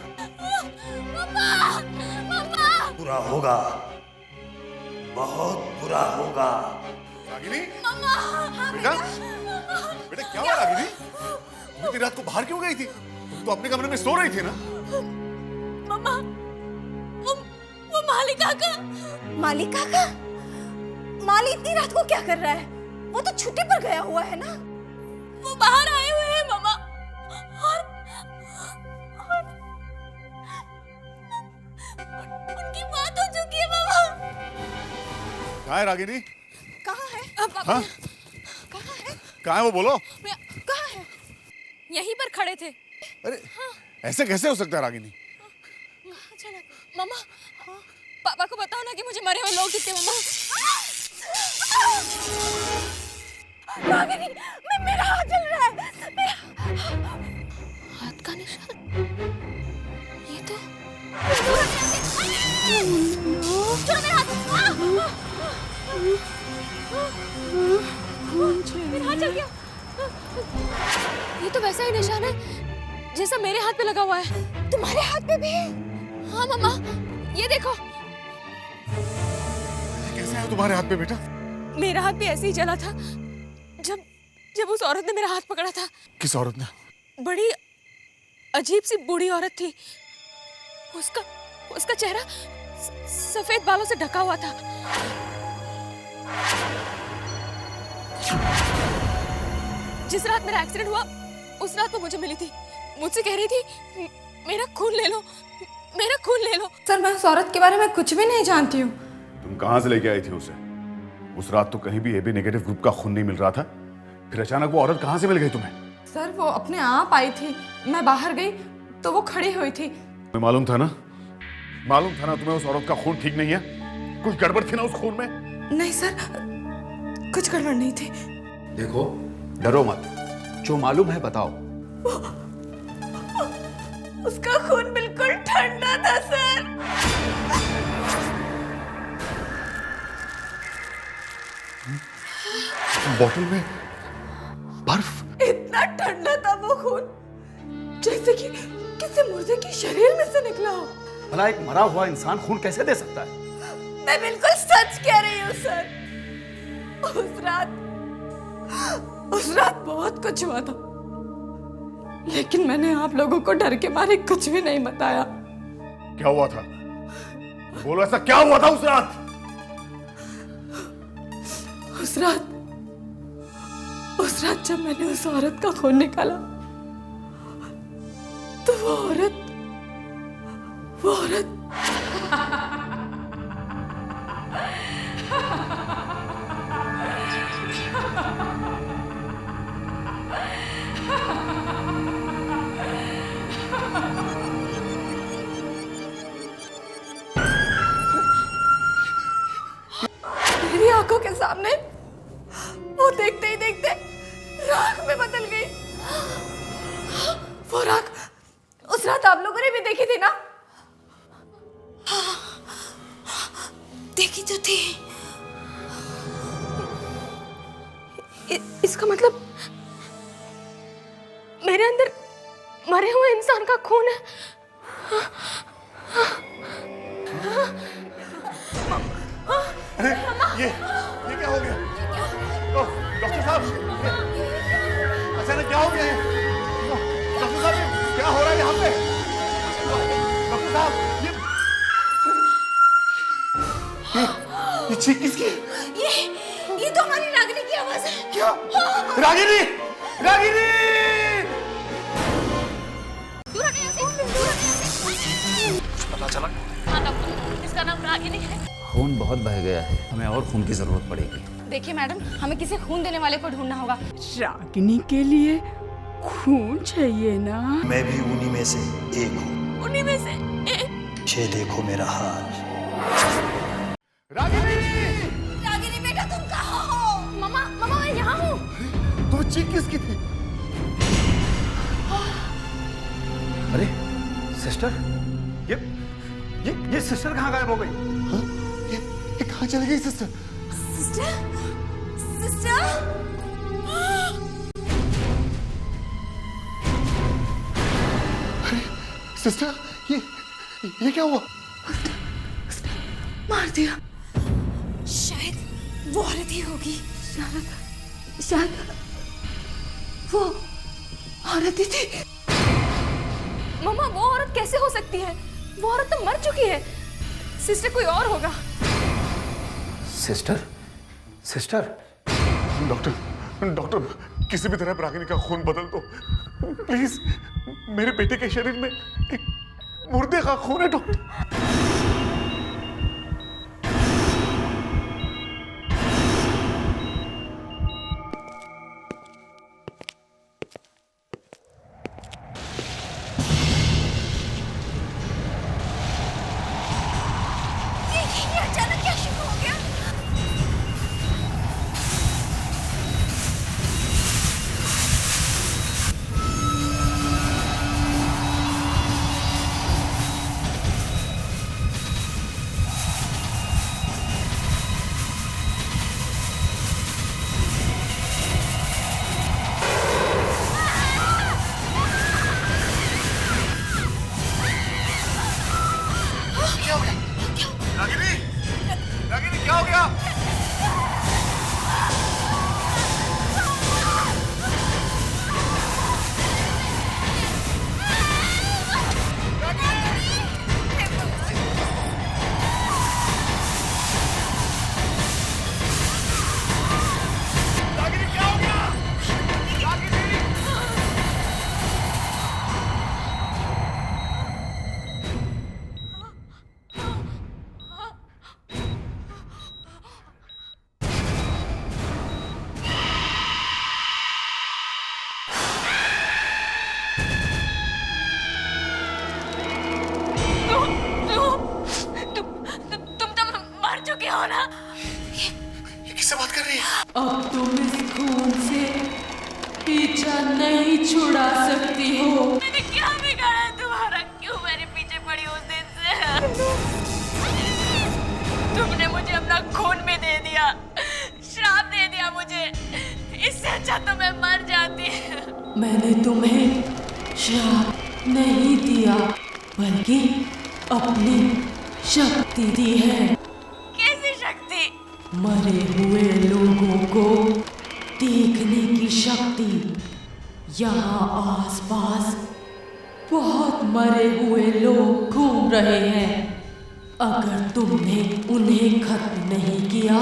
बुरा होगा, बहुत बुरा होगा। रागिनी? बेटा, बेटा क्या हुआ रागिनी? तुम इतनी रात को बाहर क्यों गई थी? तुम तो अपने कमरे में सो रही थी ना? मम्मा, वो मालिका का। मालिका का? माली इतनी रात को क्या कर रहा है? वो तो छुट्टी पर गया हुआ है ना। वो बाहर आए हुए हैं मम्मा, और उनकी बात हो चुकी है मम्मा। कहाँ है रागिनी? कहाँ है? हाँ? कहाँ है वो, बोलो। कहाँ है? यहीं पर खड़े थे। अरे ऐसे कैसे हो सकता है रागिनी? मम्मा, पापा को बताओ ना कि मुझे मरे हुए लोग दिखते। मम्मा, रागिनी, मेरा हाथ जल रहा है। हाथ का निशान? ये तो छोड़ो मेरा हाथ। मेरा हाथ जल गया। ये तो वैसा ही निशान है जैसा मेरे हाथ पे लगा हुआ है। तुम्हारे हाथ पे भी है? हाँ मम्मा, ये देखो। कैसे है तुम्हारे हाथ पे बेटा? मेरा हाथ भी ऐसे ही जला था जब उस औरत ने मेरा हाथ पकड़ा था। किस औरत ने? बड़ी अजीब सी बूढ़ी औरत थी। उसका चेहरा सफेद बालों से ढका हुआ था। जिस रात मेरा एक्सीडेंट हुआ उस रात वो मुझे मिली थी। मुझसे कह रही थी मेरा खून ले लो, मेरा खून ले लो। सर, मैं उस औरत के बारे में कुछ भी नहीं जानती हूँ। तुम कहाँ से लेके आई थी उसे? उस रात तो कहीं भी एबी नेगेटिव ग्रुप का खून नहीं मिल रहा था, फिर अचानक वो औरत कहाँ से मिल गई तुम्हें? सर, वो अपने आप आई थी। मैं बाहर गई तो वो खड़ी हुई थी। तुम्हें मालूम था ना तुम्हें उस औरत का खून ठीक नहीं है? कुछ गड़बड़ थी ना उस खून में? नहीं सर, कुछ गड़बड़ नहीं थी। देखो, डरो मत, जो मालूम है बताओ। उसका खून बिल्कुल ठंडा था सर। बोतल में बर्फ? इतना ठंडा था वो खून, जैसे कि किसी मुर्दे के शरीर में से निकला हो। भला एक मरा हुआ इंसान खून कैसे दे सकता है? मैं बिल्कुल सच कह रही हूँ सर। उस रात बहुत कुछ हुआ था, लेकिन मैंने आप लोगों को डर के मारे कुछ भी नहीं बताया। क्या हुआ था? बोलो, ऐसा क्या हुआ था उस रात? उस रात जब मैंने उस औरत का खून निकाला तो वो औरत मेरी आंखों के सामने वो देखते ही देखते राख में बदल गई। वो राख उस रात आप लोगों ने भी देखी थी ना? देखी तो थी। इसका मतलब मेरे अंदर मरे हुए इंसान का खून है। अरे ये क्या हो गया? डॉक्टर साहब, अचानक क्या हो गया है? डॉक्टर साहब, क्या हो रहा है यहाँ पे? डॉक्टर साहब, ये चीख किसकी? ये तो हमारी रागिनी की आवाज है। क्या? रागिनी! रागिनी! पता चला? हाँ डॉक्टर, इसका नाम रागिनी है। खून बहुत बह गया है, हमें और खून की जरूरत पड़ेगी। देखिए मैडम, हमें किसी खून देने वाले को ढूंढना होगा। रागिनी के लिए खून चाहिए ना? मैं भी उन्हीं में से एक हूँ। उन्हीं में से एक? ये देखो मेरा हाल। रागिनी बेटा तुम कहाँ हो? मम्मा मम्मा मैं यहाँ हूँ। तो चीख किसकी थी? अरे सिस्टर, ये सिस्टर कहाँ गायब हो गई? हाँ? ये कहाँ चली गई सिस्टर? सिस्टर अरे सिस्टर, ये क्या हुआ? मार दिया। शायद वो औरत ही होगी। शायद वो औरत ही थी। मम्मा वो औरत कैसे हो सकती है? वो औरत तो मर चुकी है। सिस्टर कोई और होगा। Sister, sister. डॉक्टर किसी भी तरह रागिनी का खून बदल दो प्लीज। मेरे बेटे के शरीर में एक मुर्दे का खून है डॉक्टर। ये अचानक क्या शुरू हो गया? रागिनी क्या हो गया? किससे बात कर रही है? अब तुम इस खून से पीछा नहीं छुड़ा सकती हो। मैंने क्या बिगाड़ा है तुम्हारा? क्यों मेरे पीछे पड़ी उस दिन से? तुमने मुझे अपना खून भी दे दिया, श्राप दे दिया मुझे। इससे अच्छा तो मैं मर जाती। मैंने तुम्हें श्राप नहीं दिया, बल्कि अपनी शक्ति दी है। कैसी शक्ति? मरे हुए लोगों को देखने की शक्ति। यहाँ आसपास बहुत मरे हुए लोग घूम रहे हैं। अगर तुमने उन्हें खत्म नहीं किया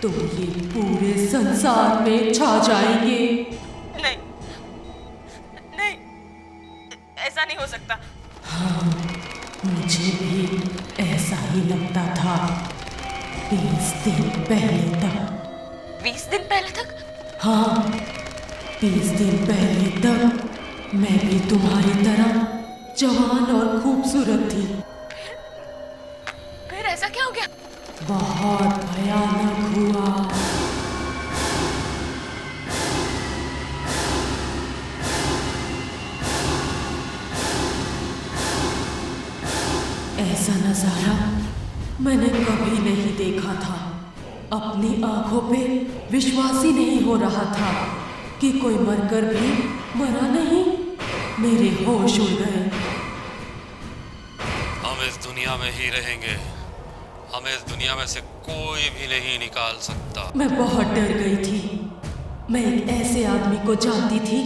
तो ये पूरे संसार में छा जाएंगे। नहीं, नहीं, ऐसा नहीं हो सकता। हाँ, मुझे भी ऐसा ही लगता था 20 दिन पहले तक। 20 दिन पहले तक? हाँ, 20 दिन पहले तक मैं भी तुम्हारी तरह जवान और खूबसूरत थी। फिर ऐसा क्या हो गया? बहुत भयानक हुआ। ऐसा नजारा मैंने कभी नहीं देखा था। अपनी आंखों पे विश्वास ही नहीं हो रहा था कि कोई मरकर भी मरा नहीं। मेरे होश उड़ गए। हम इस दुनिया में ही रहेंगे, हमें इस दुनिया में से कोई भी नहीं निकाल सकता। मैं बहुत डर गई थी। मैं एक ऐसे आदमी को जानती थी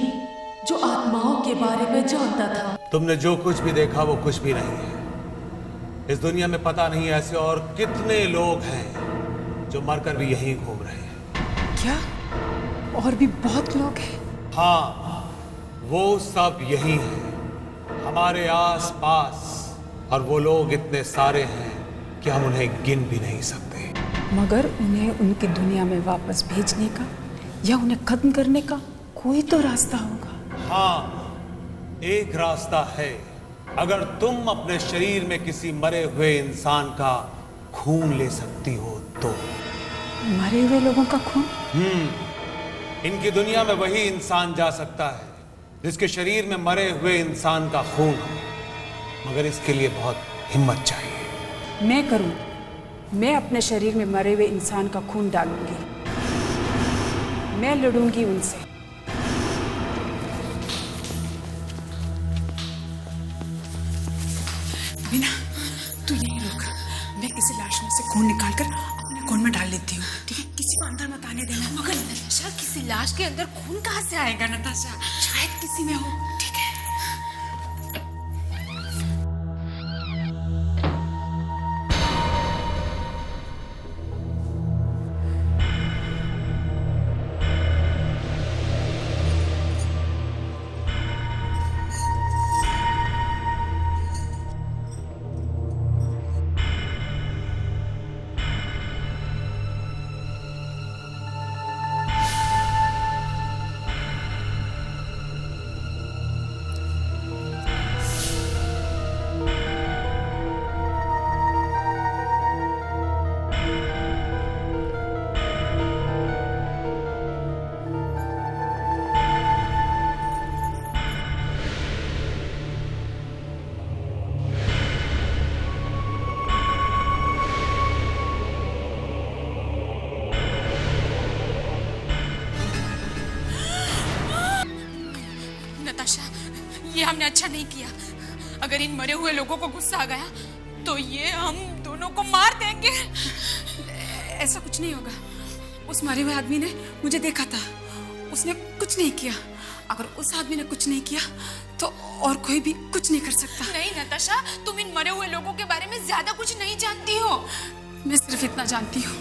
जो आत्माओं के बारे में जानता था। तुमने जो कुछ भी देखा वो कुछ भी नहीं है। इस दुनिया में पता नहीं ऐसे और कितने लोग हैं जो मरकर भी यहीं घूम रहे हैं। क्या? और भी बहुत लोग हैं? हाँ, वो सब यही हैं, हमारे आस पास। और वो लोग इतने सारे हैं कि हम उन्हें गिन भी नहीं सकते। मगर उन्हें उनकी दुनिया में वापस भेजने का या उन्हें खत्म करने का कोई तो रास्ता होगा। हाँ, एक रास्ता है। अगर तुम अपने शरीर में किसी मरे हुए इंसान का खून ले सकती हो तो। मरे हुए लोगों का खून? इनकी दुनिया में वही इंसान जा सकता है जिसके शरीर में मरे हुए इंसान का खून हो, मगर इसके लिए बहुत हिम्मत चाहिए। मैं करूं, मैं अपने शरीर में मरे हुए इंसान का खून डालूंगी, मैं लड़ूंगी उनसे। बिना, तू यहीं रुक, मैं किसी लाश में से खून निकालकर अपने खून में डाल लेती हूँ, ठीक है? किसी को अंदर मत आने देना। मगर नताशा, किसी लाश के अंदर खून कहाँ से आएगा नताशा? शायद किसी में हो, ठीक है? नताशा, ये हमने अच्छा नहीं किया। अगर इन मरे हुए लोगों को गुस्सा आ गया तो ये हम दोनों को मार देंगे। ऐसा कुछ नहीं होगा। उस मरे हुए आदमी ने मुझे देखा था, उसने कुछ नहीं किया। अगर उस आदमी ने कुछ नहीं किया तो और कोई भी कुछ नहीं कर सकता। नहीं नताशा, तुम इन मरे हुए लोगों के बारे में ज्यादा कुछ नहीं जानती हो। मैं सिर्फ इतना जानती हूँ,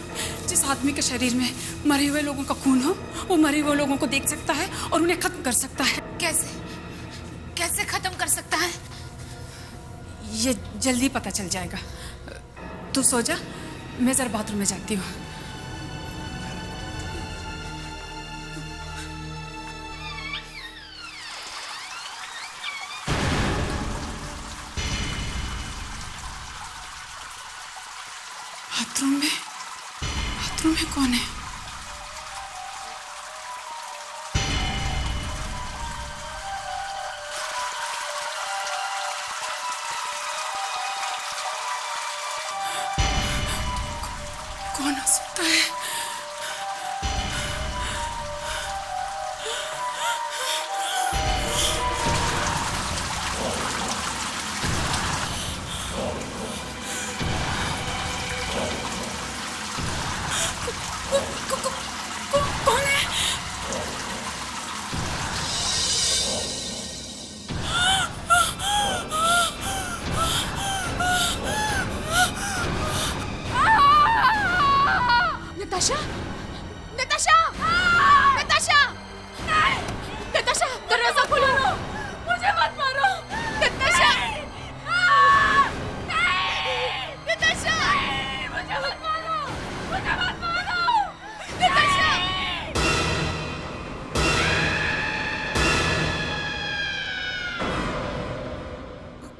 जिस आदमी के शरीर में मरे हुए लोगों का खून हो, वो मरे हुए लोगों को देख सकता है और उन्हें खत्म कर सकता है। कैसे खत्म कर सकता है? ये जल्दी पता चल जाएगा। तू सो जा, मैं जरा बाथरूम में जाती हूँ। बाथरूम में कौन है? कौन हो सकता है? कौन है? नताशा, नताशा, नताशा, नताशा, दरवाजा खोलो, मुझे मत मारो, नताशा, नताशा, मुझे मत मारो, नताशा।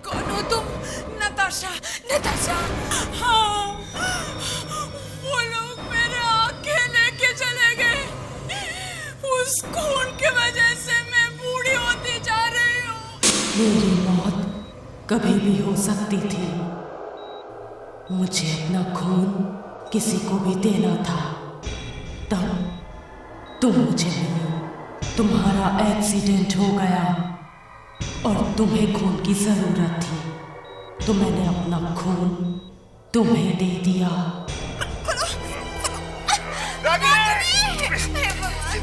कौन हो तुम? नताशा, नताशा, हाँ, वो लोग मेरे आंखें लेके चले गए। उस खून की वजह से मैं बूढ़ी होती जा रही हूँ। मेरी मौत कभी भी हो सकती थी। मुझे अपना खून किसी को भी देना था, तब तुम मुझे मिली। तुम्हारा एक्सीडेंट हो गया और तुम्हें खून की जरूरत थी, तो मैंने अपना खून तुम्हें दे दिया।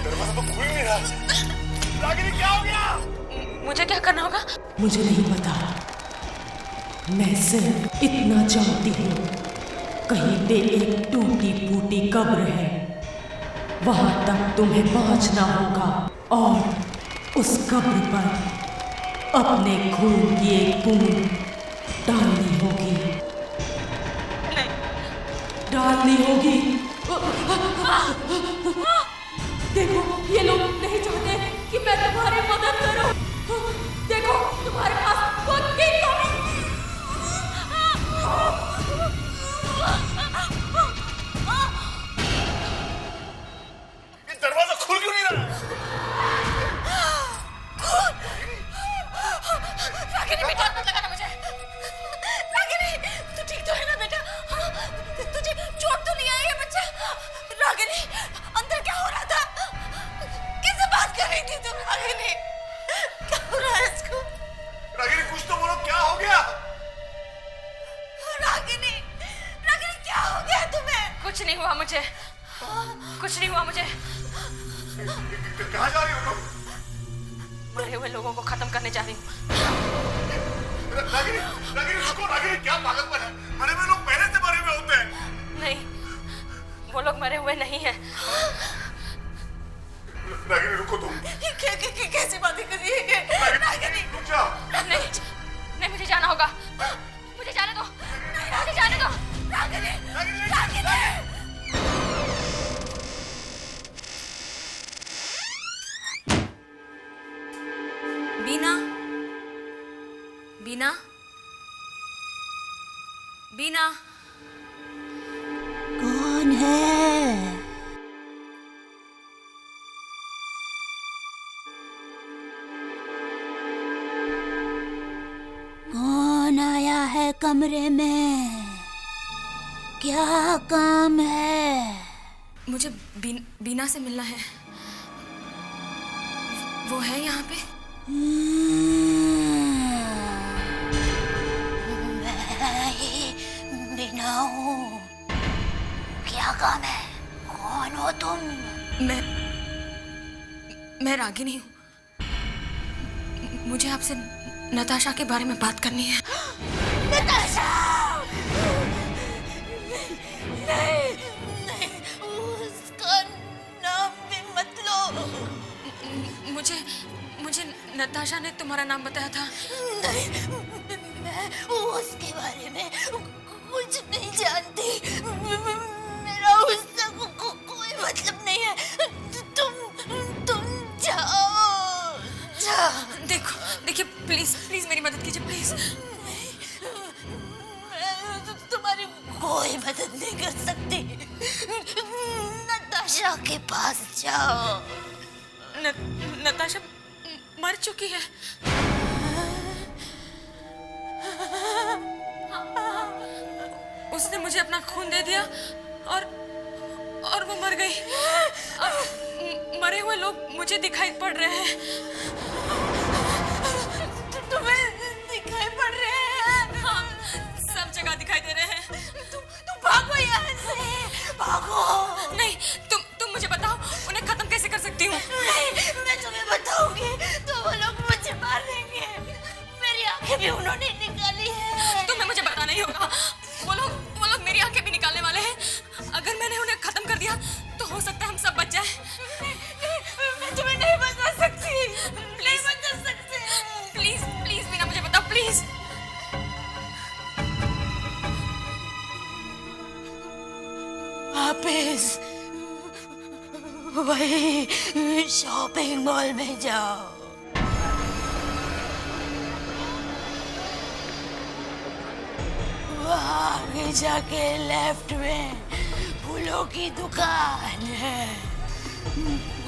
दरवाजा तो खुल नहीं रहा। रागिनी, क्या हो गया? मुझे क्या करना होगा? मुझे नहीं पता, मैं सिर्फ इतना जानती हूँ, कहीं पे एक टूटी फूटी कब्र है, वहां तक तुम्हें पहुंचना होगा और उस कब्र पर अपने खून की एक बूंद डालनी होगी। डालनी होगी। देखो, ये लोग नहीं चाहते कि मैं तुम्हारी मदद करूं। देखो, तुम्हारे पास खुद की कमी। रागिनी बेटा मत लगाना मुझे। रागिनी तू ठीक तो है ना बेटा? हाँ, तुझे चोट तो नहीं आई है बच्चा? रागिनी अंदर क्या हो रहा था? किससे बात कर रही थी तुम? रागिनी क्या हो रहा है इसको? रागिनी कुछ तो बोलो, क्या हो गया? रागिनी रागिनी क्या हो गया तुम्हें? कुछ नहीं हुआ मुझे, कुछ नहीं हुआ मुझे। कहाँ जा रही हो तुम? मरे हुए लोगों को खत्म करने जा रही हूँ। रागिनी रुको, रागिनी क्या पागलपन है? मरे हुए लोग पहले से मरे हुए होते हैं। नहीं, वो लोग मरे हुए नहीं हैं। रागिनी रुको तुम। कैसी बातें कर रही है? रागिनी रुक जाओ। नहीं मुझे जाना होगा, मुझे जाने दो, मुझे जाने दो। रागिनी बीना, बीना, बीना, कौन है? कौन आया है कमरे में? क्या काम है? मुझे बीना से मिलना है। वो है यहाँ पे? मैं ही बीना हूँ। क्या काम है? कौन हो तुम? मैं रागिनी हूँ। मुझे आपसे नताशा के बारे में बात करनी है। नताशा! नहीं, उसका नाम भी मत लो। मुझे नताशा ने तुम्हारा नाम बताया था। नहीं, मैं उसके बारे में कुछ नहीं जानती। मेरा उससे कोई मतलब नहीं है। तुम जाओ। देखिए प्लीज मेरी मदद कीजिए प्लीज। मैं तुम्हारी कोई मदद नहीं कर सकती। नताशा के पास जाओ। नताशा मर चुकी है। उसने मुझे अपना खून दे दिया और वो मर गई। अब मरे हुए लोग मुझे दिखाई पड़ रहे हैं। तुम्हें दिखाई पड़ रहे हैं? हाँ, सब जगह दिखाई दे रहे हैं। तुम भागो यहाँ से, भागो। नहीं, तुम मुझे बताओ उन्हें खत्म कैसे कर सकती हूँ? नहीं, मैं तुम्हें बताऊंगी तो वो लोग मुझे मार देंगे। मेरी आंखें भी उन्होंने निकाली है। तुम्हें मुझे बताना ही होगा। वो लोग मेरी आंखें भी निकालने वाले हैं। अगर मैंने उन्हें खत्म कर दिया तो हो सकता है हम सब बच जाए। मैं तुम्हें नहीं बता सकती। नहीं बता सकते। प्लीज बीना मुझे बताओ प्लीज। वापिस वही शॉपिंग मॉल में जाओ। वहाँ आगे जाके लेफ्ट में फूलों की दुकान है।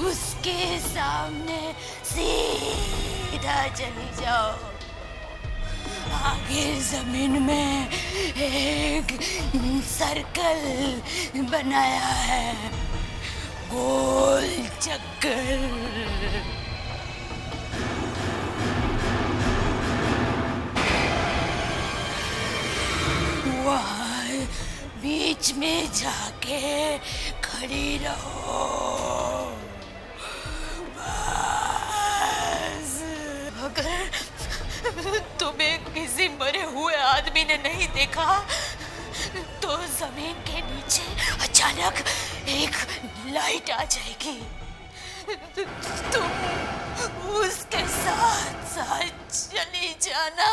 उसके सामने सीधा चली जाओ। आगे जमीन में एक सर्कल बनाया है, गोल चक्कर। वहाँ बीच में जाके खड़ी रहो। बस। अगर तुम्हें किसी मरे हुए आदमी ने नहीं देखा तो जमीन के नीचे अचानक एक लाइट आ जाएगी। तुम उसके साथ साथ चली जाना।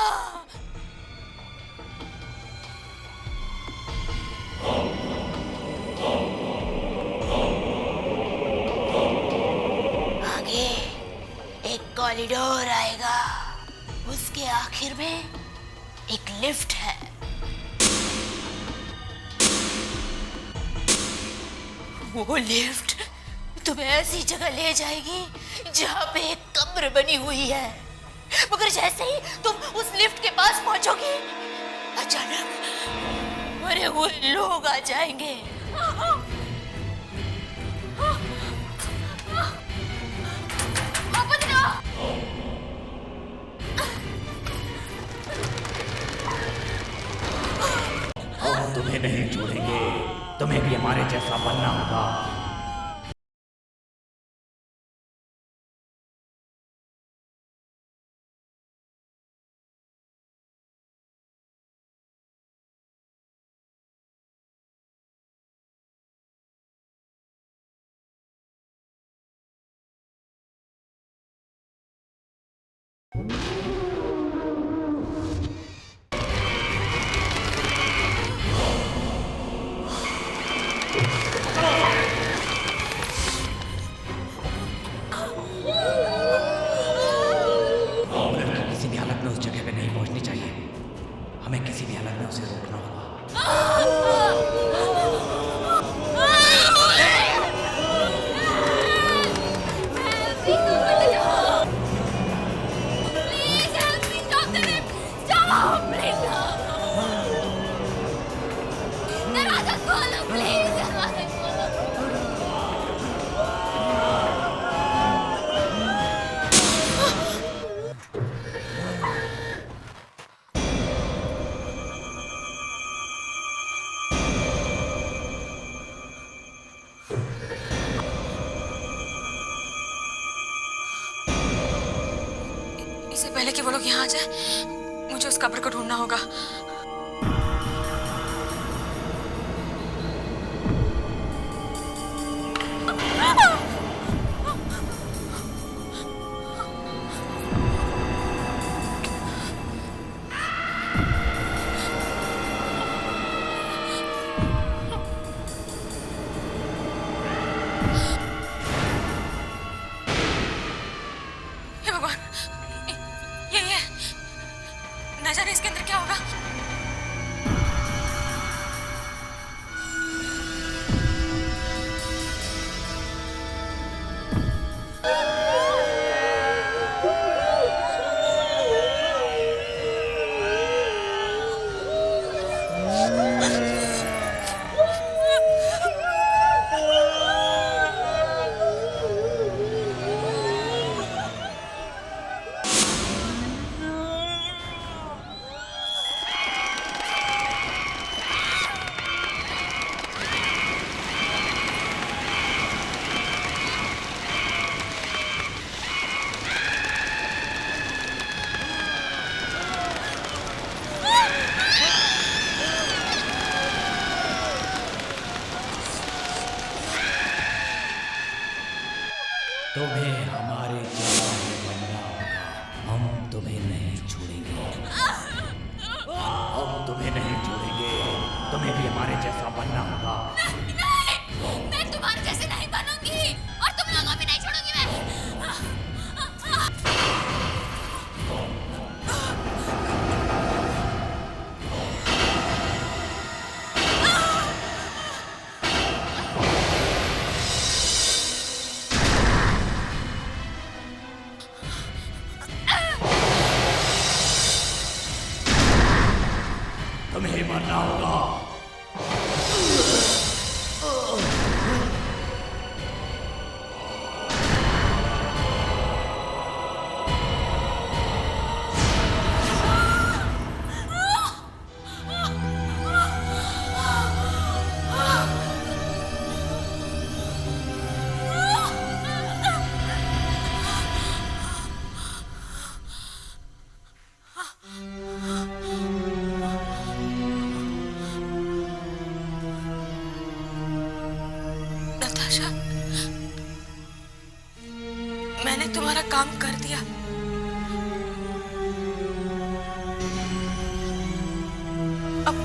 आगे एक कॉरिडोर आएगा। उसके आखिर में एक लिफ्ट है। वो लिफ्ट तुम्हें ऐसी जगह ले जाएगी जहाँ पे एक कब्र बनी हुई है। मगर जैसे ही तुम उस लिफ्ट के पास पहुंचोगी, अचानक मरे हुए लोग आ जाएंगे। हम तुम्हें नहीं छोड़ेंगे, तुम्हें भी हमारे जैसा बनना होगा। किसी भी हालत में उस जगह पे नहीं पहुंचनी चाहिए। हमें किसी भी हालत में उसे रोकना होगा। इससे पहले कि वो लोग यहाँ आ जाए, मुझे उस कब्र को ढूंढना होगा। हे भगवान, ये न जाने इसके अंदर क्या होगा। तुम्हें हमारे जैसा ही बनना होगा। हम तुम्हें नहीं छोड़ेंगे। हम तुम्हें नहीं छोड़ेंगे, तुम्हें भी हमारे जैसा बनना होगा। नहीं, मैं तुम्हारे जैसे नहीं बनूंगी और तुम लोगों भी नहीं छोड़ूंगी मैं। तुम्हें मरना होगा। नताशा, मैंने तुम्हारा काम कर दिया। अब